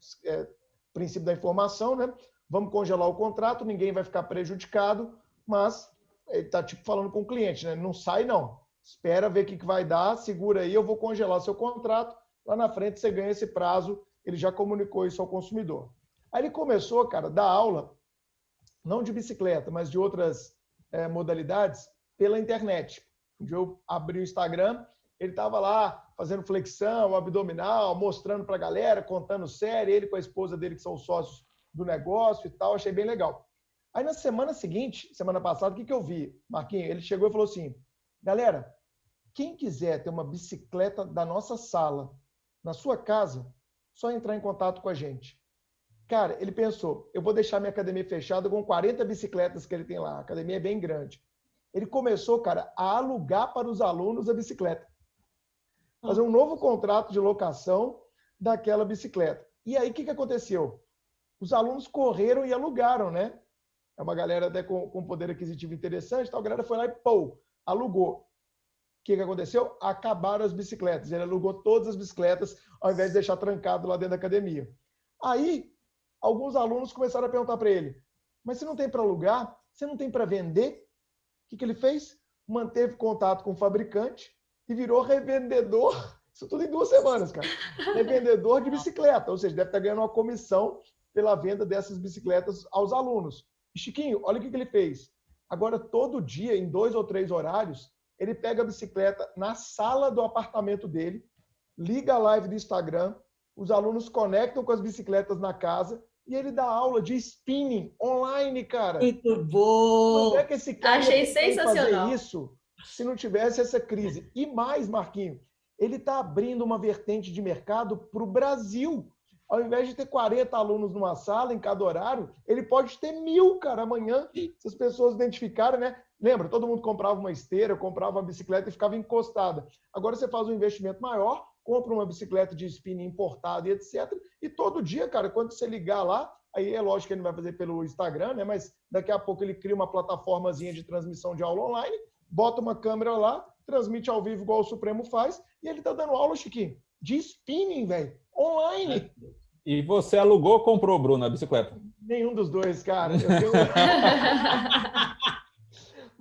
princípio da informação, né? Vamos congelar o contrato, ninguém vai ficar prejudicado, mas ele está tipo falando com o cliente, né? Não sai não, espera ver o que vai dar, segura aí, eu vou congelar seu contrato, lá na frente você ganha esse prazo, ele já comunicou isso ao consumidor. Aí ele começou, cara, a dar aula, não de bicicleta, mas de outras modalidades, pela internet. Um dia eu abri o Instagram, ele estava lá fazendo flexão, abdominal, mostrando para a galera, contando série, ele com a esposa dele, que são sócios do negócio e tal, achei bem legal. Aí na semana seguinte, semana passada, o que eu vi? Marquinhos, ele chegou e falou assim, galera, quem quiser ter uma bicicleta da nossa sala na sua casa, só entrar em contato com a gente. Cara, ele pensou, eu vou deixar minha academia fechada com 40 bicicletas que ele tem lá, a academia é bem grande. Ele começou, cara, a alugar para os alunos a bicicleta. Fazer um novo contrato de locação daquela bicicleta. E aí, o que aconteceu? Os alunos correram e alugaram, né? É uma galera até com poder aquisitivo interessante, então a galera foi lá e, alugou. O que aconteceu? Acabaram as bicicletas. Ele alugou todas as bicicletas, ao invés de deixar trancado lá dentro da academia. Aí, alguns alunos começaram a perguntar para ele, mas se não tem para alugar, você não tem para vender? O que ele fez? Manteve contato com o fabricante, e virou revendedor, isso tudo em 2 semanas, cara. Revendedor de bicicleta, ou seja, deve estar ganhando uma comissão pela venda dessas bicicletas aos alunos. E Chiquinho, olha o que ele fez. Agora, todo dia, em 2 ou 3 horários, ele pega a bicicleta na sala do apartamento dele, liga a live do Instagram, os alunos conectam com as bicicletas na casa e ele dá aula de spinning online, cara. Muito bom! Quando é que esse cara Achei sensacional fazer isso se não tivesse essa crise? E mais, Marquinho, ele está abrindo uma vertente de mercado para o Brasil. Ao invés de ter 40 alunos numa sala, em cada horário, ele pode ter 1.000, cara, amanhã, se as pessoas identificarem, né? Lembra, todo mundo comprava uma esteira, comprava uma bicicleta e ficava encostada. Agora você faz um investimento maior, compra uma bicicleta de spinning importada e etc. E todo dia, cara, quando você ligar lá, aí é lógico que ele não vai fazer pelo Instagram, né? Mas daqui a pouco ele cria uma plataformazinha de transmissão de aula online, bota uma câmera lá, transmite ao vivo igual o Supremo faz, e ele tá dando aula, Chiquinho, de spinning, velho, online. E você alugou ou comprou, Bruno, a bicicleta? Nenhum dos dois, cara.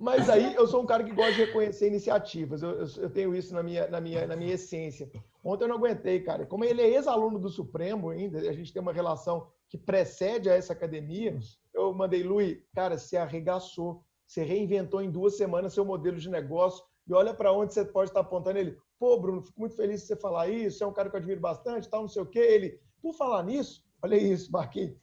Mas aí eu sou um cara que gosta de reconhecer iniciativas. Eu tenho isso na minha essência. Ontem eu não aguentei, cara. Como ele é ex-aluno do Supremo ainda, a gente tem uma relação que precede a essa academia, eu mandei, Luiz, cara, você arregaçou. Você reinventou em 2 semanas seu modelo de negócio e olha para onde você pode estar apontando. Ele, pô, Bruno, fico muito feliz de você falar isso, você é um cara que eu admiro bastante, tal, não sei o quê. Ele, por falar nisso, olha isso, Marquinhos,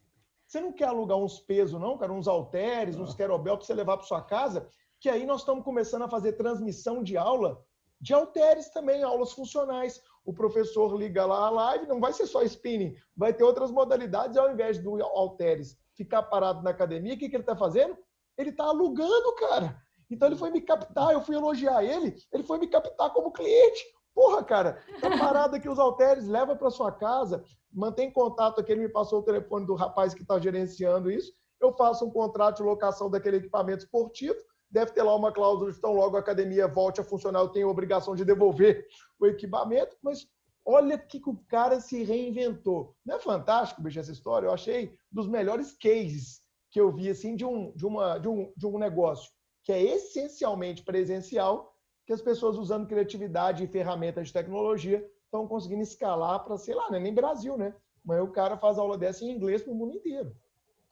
você não quer alugar uns pesos, não, cara? Uns halteres, uns kettlebell para você levar para sua casa? Que aí nós estamos começando a fazer transmissão de aula de halteres também, aulas funcionais. O professor liga lá a live, não vai ser só spinning, vai ter outras modalidades, ao invés do halteres ficar parado na academia, o que ele está fazendo? Ele está alugando, cara. Então ele foi me captar, eu fui elogiar ele foi me captar como cliente. Porra, cara, tá parado aqui os halteres, leva para sua casa, mantém contato aqui, ele me passou o telefone do rapaz que está gerenciando isso, eu faço um contrato de locação daquele equipamento esportivo, deve ter lá uma cláusula de tão logo a academia volte a funcionar, eu tenho a obrigação de devolver o equipamento, mas olha que o cara se reinventou. Não é fantástico, bicho, essa história? Eu achei dos melhores cases que eu vi assim, de um negócio que é essencialmente presencial, que as pessoas usando criatividade e ferramentas de tecnologia estão conseguindo escalar para, sei lá, não é nem Brasil, né? Mas o cara faz aula dessa em inglês para o mundo inteiro.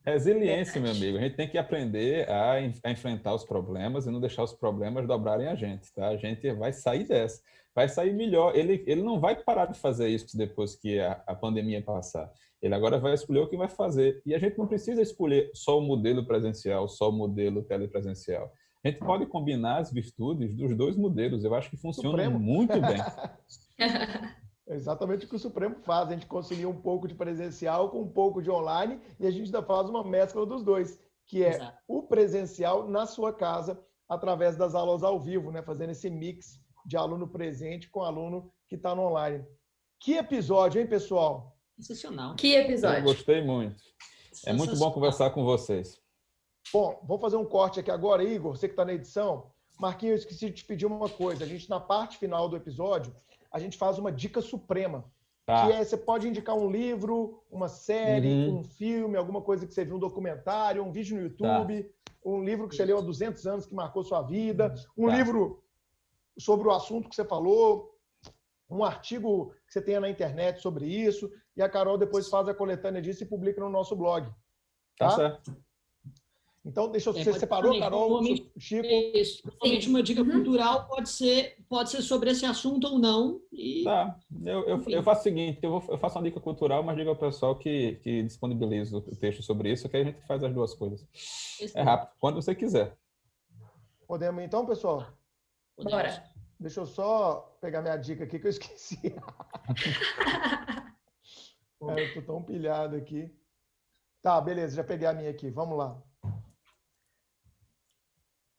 Resiliência, meu amigo. A gente tem que aprender a enfrentar os problemas e não deixar os problemas dobrarem a gente, tá? A gente vai sair dessa, vai sair melhor. Ele não vai parar de fazer isso depois que a pandemia passar. Ele agora vai escolher o que vai fazer. E a gente não precisa escolher só o modelo presencial, só o modelo telepresencial. A gente pode combinar as virtudes dos 2 modelos. Eu acho que funciona muito bem. É exatamente o que o Supremo faz. A gente concilia um pouco de presencial com um pouco de online e a gente ainda faz uma mescla dos 2, que é Exato. O presencial na sua casa, através das aulas ao vivo, né? Fazendo esse mix de aluno presente com aluno que está no online. Que episódio, hein, pessoal? Sensacional. Que episódio. Eu gostei muito. É muito bom conversar com vocês. Bom, vou fazer um corte aqui agora, Igor, você que está na edição. Marquinhos, eu esqueci de te pedir uma coisa. A gente, na parte final do episódio, a gente faz uma dica suprema. Tá. Que é, você pode indicar um livro, uma série, um filme, alguma coisa que você viu, um documentário, um vídeo no YouTube, um livro que você leu há 200 anos que marcou sua vida, um livro sobre o assunto que você falou, um artigo que você tenha na internet sobre isso, e a Carol depois faz a coletânea disso e publica no nosso blog. Tá certo. Então, deixa eu... Você separou, Carol, Chico? Isso. Provavelmente uma dica cultural pode ser sobre esse assunto ou não. E... Tá. Eu faço o seguinte, eu faço uma dica cultural, mas digo ao pessoal que disponibiliza o texto sobre isso, que aí a gente faz as 2 coisas. É rápido, quando você quiser. Podemos então, pessoal? Bora. Deixa eu só pegar minha dica aqui que eu esqueci. Eu estou tão pilhado aqui. Tá, beleza, já peguei a minha aqui. Vamos lá.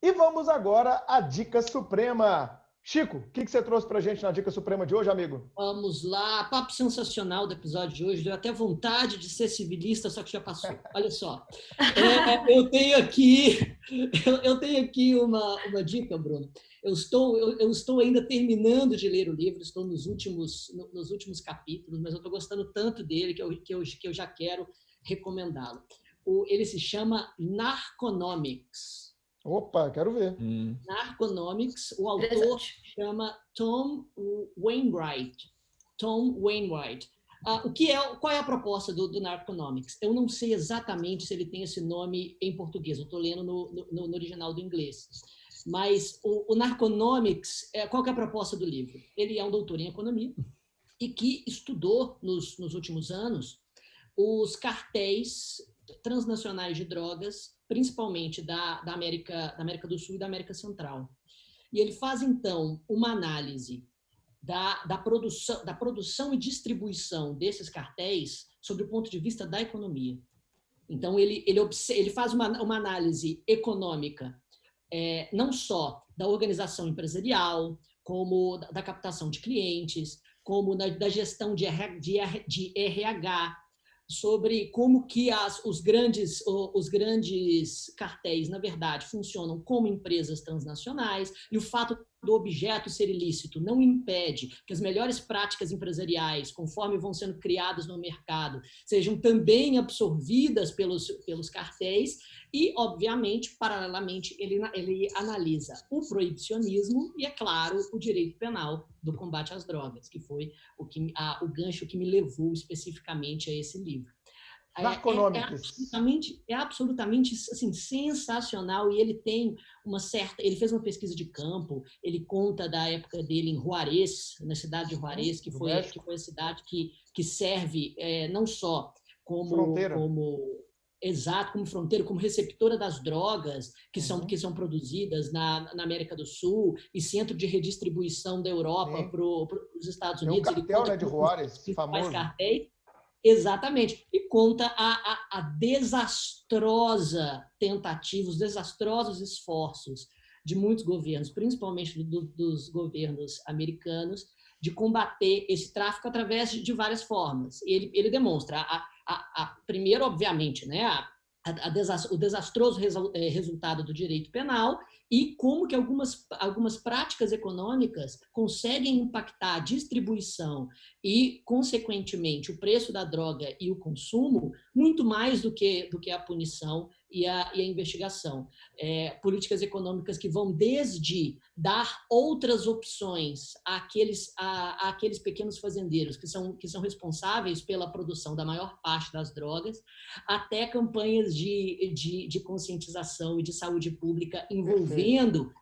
E vamos agora à Dica Suprema. Chico, o que você trouxe para a gente na Dica Suprema de hoje, amigo? Vamos lá. Papo sensacional do episódio de hoje. Deu até vontade de ser civilista, só que já passou. Olha só. Eu tenho aqui uma dica, Bruno. Eu estou ainda terminando de ler o livro, estou nos últimos capítulos, mas eu estou gostando tanto dele que eu já quero recomendá-lo. Ele se chama Narconomics. Opa, quero ver. Narconomics, o autor chama Tom Wainwright. Qual é a proposta do Narconomics? Eu não sei exatamente se ele tem esse nome em português, eu estou lendo no original do inglês. Mas o Narconomics, qual que é a proposta do livro? Ele é um doutor em economia e que estudou nos últimos anos os cartéis transnacionais de drogas, principalmente da América do Sul e da América Central. E ele faz, então, uma análise da produção e distribuição desses cartéis sob o ponto de vista da economia. Então, ele faz uma análise econômica, não só da organização empresarial, como da captação de clientes, como da gestão de RH, sobre como que os grandes cartéis, na verdade, funcionam como empresas transnacionais, e o fato do objeto ser ilícito não impede que as melhores práticas empresariais, conforme vão sendo criadas no mercado, sejam também absorvidas pelos cartéis e, obviamente, paralelamente, ele analisa o proibicionismo e, é claro, o direito penal do combate às drogas, que foi o gancho que me levou especificamente a esse livro. É absolutamente assim, sensacional, e ele tem ele fez uma pesquisa de campo, ele conta da época dele em Juarez, na cidade de Juarez, que foi a cidade que serve não só como fronteira, como receptora das drogas que são produzidas na América do Sul e centro de redistribuição da Europa para os Estados Unidos. Tem um cartel, né, de Juarez, famoso. Exatamente. E conta a desastrosa tentativa, os desastrosos esforços de muitos governos, principalmente dos governos americanos, de combater esse tráfico através de várias formas. Ele demonstra, primeiro, obviamente, né, o desastroso resultado do direito penal e como que algumas práticas econômicas conseguem impactar a distribuição e, consequentemente, o preço da droga e o consumo muito mais do que a punição e a investigação. Políticas econômicas que vão desde dar outras opções àqueles pequenos fazendeiros que são responsáveis pela produção da maior parte das drogas, até campanhas de conscientização e de saúde pública envolvendo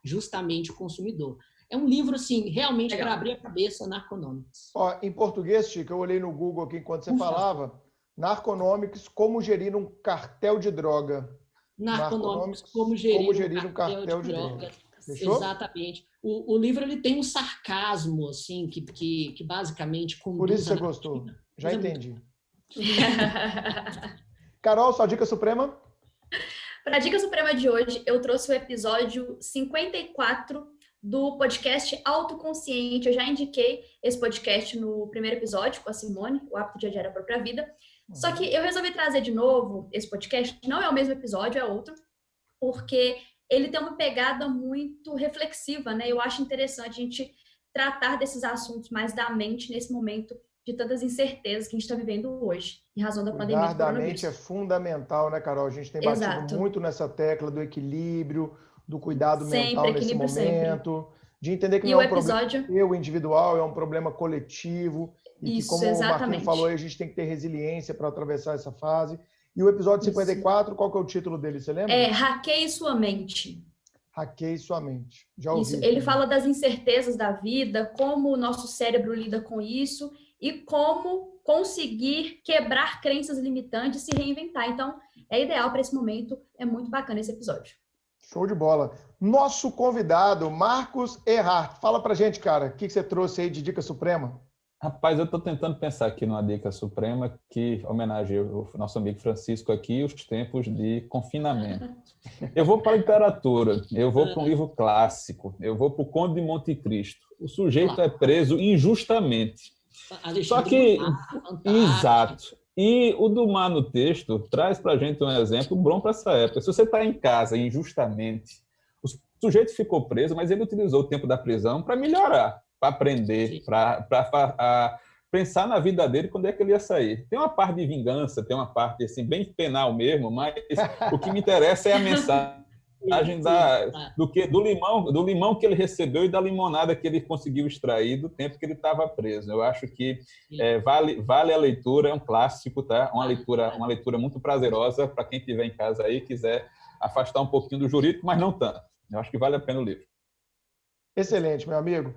justamente o consumidor. É um livro, assim, realmente para abrir a cabeça, Narconomics. Em português, Chico, eu olhei no Google aqui enquanto você falava, Narconomics, como gerir um cartel de droga. Narconomics, como gerir um cartel de droga. Fechou? Exatamente. O livro ele tem um sarcasmo, assim, que basicamente conduz. Por isso você gostou. Já entendi. Carol, sua dica suprema? Para a dica suprema de hoje, eu trouxe o episódio 54 do podcast Autoconsciente. Eu já indiquei esse podcast no primeiro episódio com a Simone, o hábito de adiar a própria vida. Só que eu resolvi trazer de novo esse podcast, não é o mesmo episódio, é outro, porque ele tem uma pegada muito reflexiva, né? Eu acho interessante a gente tratar desses assuntos mais da mente nesse momento de tantas incertezas que a gente está vivendo hoje, em razão da pandemia do coronavírus. Mente é fundamental, né, Carol? A gente tem batido muito nessa tecla do equilíbrio, do cuidado mental nesse momento, de entender que não é um problema individual, é um problema coletivo, e que, como o Marquinhos falou, a gente tem que ter resiliência para atravessar essa fase. E o episódio 54, qual que é o título dele, você lembra? Hackeie Sua Mente. Hackeie Sua Mente. Já ouvi. Isso. Ele fala das incertezas da vida, como o nosso cérebro lida com isso e como conseguir quebrar crenças limitantes e se reinventar. Então, é ideal para esse momento. É muito bacana esse episódio. Show de bola. Nosso convidado, Marcos Erhardt. Fala pra gente, cara, o que você trouxe aí de dica suprema? Rapaz, eu estou tentando pensar aqui numa dica suprema que homenageia o nosso amigo Francisco aqui, os tempos de confinamento. Eu vou para a literatura, eu vou para um livro clássico, eu vou para o Conde de Monte Cristo. O sujeito é preso injustamente. Só que, exato. E o Dumas no texto traz para a gente um exemplo bom para essa época. Se você está em casa injustamente, o sujeito ficou preso, mas ele utilizou o tempo da prisão para melhorar, para aprender, para pensar na vida dele quando é que ele ia sair. Tem uma parte de vingança, tem uma parte assim, bem penal mesmo, mas o que me interessa é a mensagem do limão que ele recebeu e da limonada que ele conseguiu extrair do tempo que ele estava preso. Eu acho que vale a leitura, é um clássico, tá? Uma leitura muito prazerosa para quem estiver em casa aí e quiser afastar um pouquinho do jurídico, mas não tanto. Eu acho que vale a pena o livro. Excelente, meu amigo.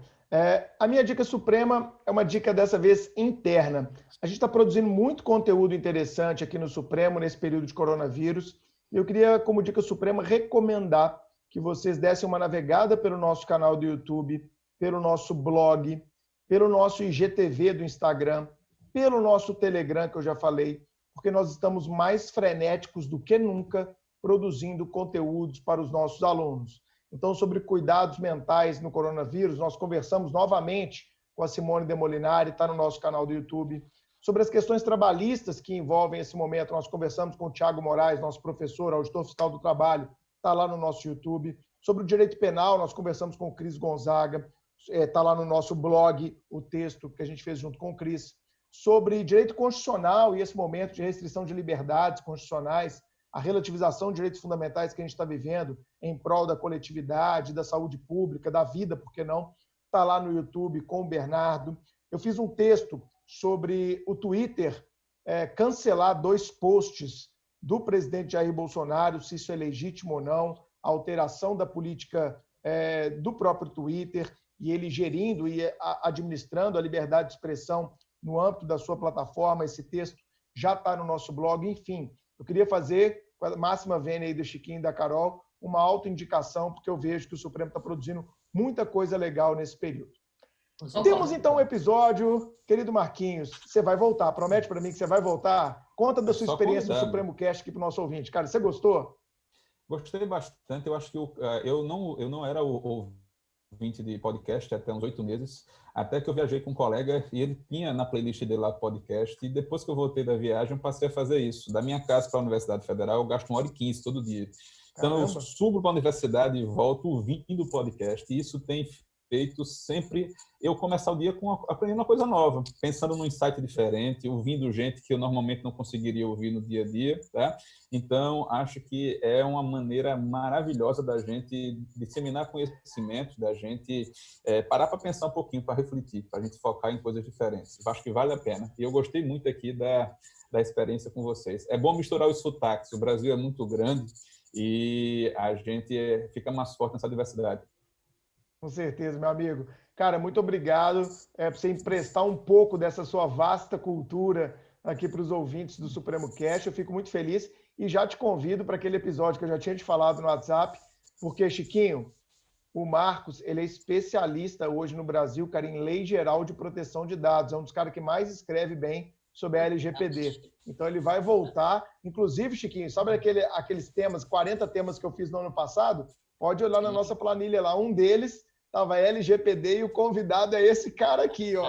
A minha dica suprema é uma dica dessa vez interna. A gente está produzindo muito conteúdo interessante aqui no Supremo nesse período de coronavírus. Eu queria, como dica suprema, recomendar que vocês dessem uma navegada pelo nosso canal do YouTube, pelo nosso blog, pelo nosso IGTV do Instagram, pelo nosso Telegram, que eu já falei, porque nós estamos mais frenéticos do que nunca produzindo conteúdos para os nossos alunos. Então, sobre cuidados mentais no coronavírus, nós conversamos novamente com a Simone de Molinari, está no nosso canal do YouTube. Sobre as questões trabalhistas que envolvem esse momento, nós conversamos com o Thiago Moraes, nosso professor, auditor fiscal do trabalho, está lá no nosso YouTube. Sobre o direito penal, nós conversamos com o Cris Gonzaga, está lá no nosso blog o texto que a gente fez junto com o Cris, sobre direito constitucional e esse momento de restrição de liberdades constitucionais, a relativização de direitos fundamentais que a gente está vivendo em prol da coletividade, da saúde pública, da vida, por que não? Está lá no YouTube com o Bernardo. Eu fiz um texto sobre o Twitter cancelar 2 posts do presidente Jair Bolsonaro, se isso é legítimo ou não, a alteração da política do próprio Twitter e ele gerindo e administrando a liberdade de expressão no âmbito da sua plataforma. Esse texto já está no nosso blog. Enfim, eu queria fazer, com a máxima vênia aí do Chiquinho e da Carol, uma autoindicação, porque eu vejo que o Supremo está produzindo muita coisa legal nesse período. Temos então um episódio, querido Marquinhos, você vai voltar, promete para mim que você vai voltar? Conta da sua experiência no Supremo Cast aqui para o nosso ouvinte. Cara, você gostou? Gostei bastante. Eu acho que eu não era o ouvinte de podcast até uns 8 meses, até que eu viajei com um colega e ele tinha na playlist dele lá podcast, e depois que eu voltei da viagem eu passei a fazer isso. Da minha casa para a Universidade Federal eu gasto 1h15 todo dia. Então eu subo para a universidade e volto ouvindo o podcast, e isso tem feito sempre eu começar o dia aprendendo uma coisa nova, pensando num insight diferente, ouvindo gente que eu normalmente não conseguiria ouvir no dia a dia, tá? Então, acho que é uma maneira maravilhosa da gente disseminar conhecimento, da gente parar para pensar um pouquinho, para refletir, para a gente focar em coisas diferentes. Eu acho que vale a pena. E eu gostei muito aqui da experiência com vocês. É bom misturar os sotaques. O Brasil é muito grande e a gente fica mais forte nessa diversidade. Com certeza, meu amigo. Cara, muito obrigado por você emprestar um pouco dessa sua vasta cultura aqui para os ouvintes do Supremo Cast. Eu fico muito feliz e já te convido para aquele episódio que eu já tinha te falado no WhatsApp, porque, Chiquinho, o Marcos, ele é especialista hoje no Brasil, cara, em lei geral de proteção de dados. É um dos caras que mais escreve bem sobre a LGPD. Então, ele vai voltar. Inclusive, Chiquinho, sabe aqueles temas, 40 temas que eu fiz no ano passado? Pode olhar na nossa planilha lá. Um deles estava LGPD e o convidado é esse cara aqui, ó.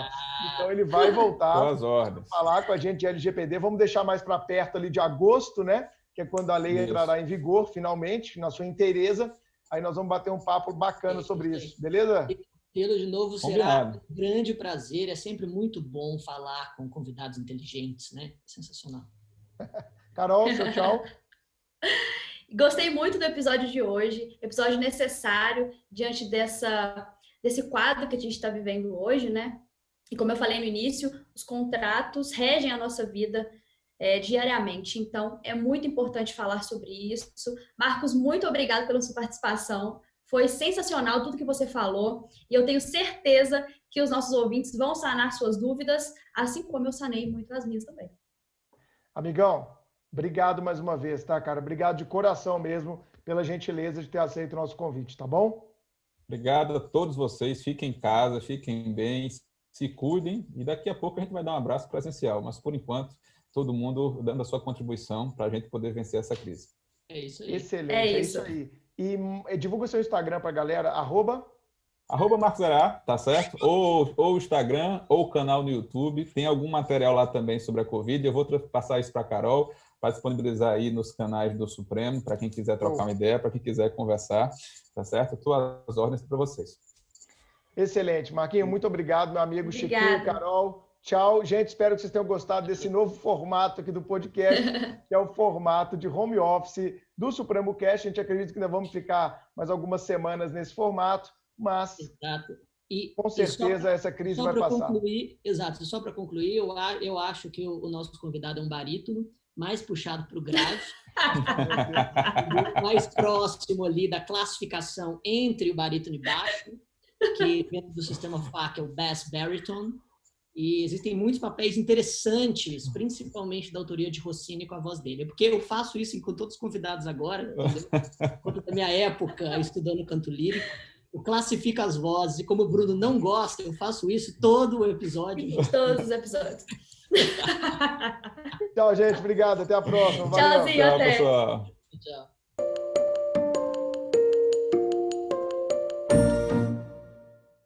Então ele vai voltar a falar com a gente de LGPD. Vamos deixar mais para perto ali de agosto, né? Que é quando a lei entrará em vigor, finalmente, na sua inteireza. Aí nós vamos bater um papo bacana sobre isso, beleza? Tê-lo de novo será um grande prazer. É sempre muito bom falar com convidados inteligentes, né? Sensacional. Carol, seu tchau. Gostei muito do episódio de hoje, episódio necessário diante desse quadro que a gente está vivendo hoje, né? E como eu falei no início, os contratos regem a nossa vida diariamente, então é muito importante falar sobre isso. Marcos, muito obrigado pela sua participação, foi sensacional tudo que você falou, e eu tenho certeza que os nossos ouvintes vão sanar suas dúvidas, assim como eu sanei muito as minhas também. Amigão, obrigado mais uma vez, tá, cara? Obrigado de coração mesmo pela gentileza de ter aceito o nosso convite, tá bom? Obrigado a todos vocês. Fiquem em casa, fiquem bem, se cuidem e daqui a pouco a gente vai dar um abraço presencial. Mas, por enquanto, todo mundo dando a sua contribuição para a gente poder vencer essa crise. É isso aí. Excelente, é isso aí. E divulga o seu Instagram para a galera, Marcos Ará, tá certo? Ou o Instagram, ou o canal no YouTube. Tem algum material lá também sobre a Covid. Eu vou passar isso para a Carol, para disponibilizar aí nos canais do Supremo, para quem quiser trocar uma ideia, para quem quiser conversar, tá certo? Estou às ordens para vocês. Excelente. Marquinhos, muito obrigado, meu amigo. Chiquinho, Carol. Tchau. Gente, espero que vocês tenham gostado desse novo formato aqui do podcast, que é o formato de home office do Supremo Cast. A gente acredita que ainda vamos ficar mais algumas semanas nesse formato, mas com certeza essa crise vai passar. Só para concluir, eu acho que o nosso convidado é um barítono, mais puxado para o grave, mais próximo ali da classificação entre o barítono e baixo, que dentro do sistema FAC é o Bass Baritone, e existem muitos papéis interessantes, principalmente da autoria de Rossini com a voz dele, porque eu faço isso com todos os convidados agora, quando da minha época estudando canto lírico, eu classifico as vozes, e como o Bruno não gosta, eu faço isso todo o episódio. Todos os episódios. Tchau, gente. Obrigado. Até a próxima. Tchauzinho, Valeu. até. Tchau, pessoal. Tchau.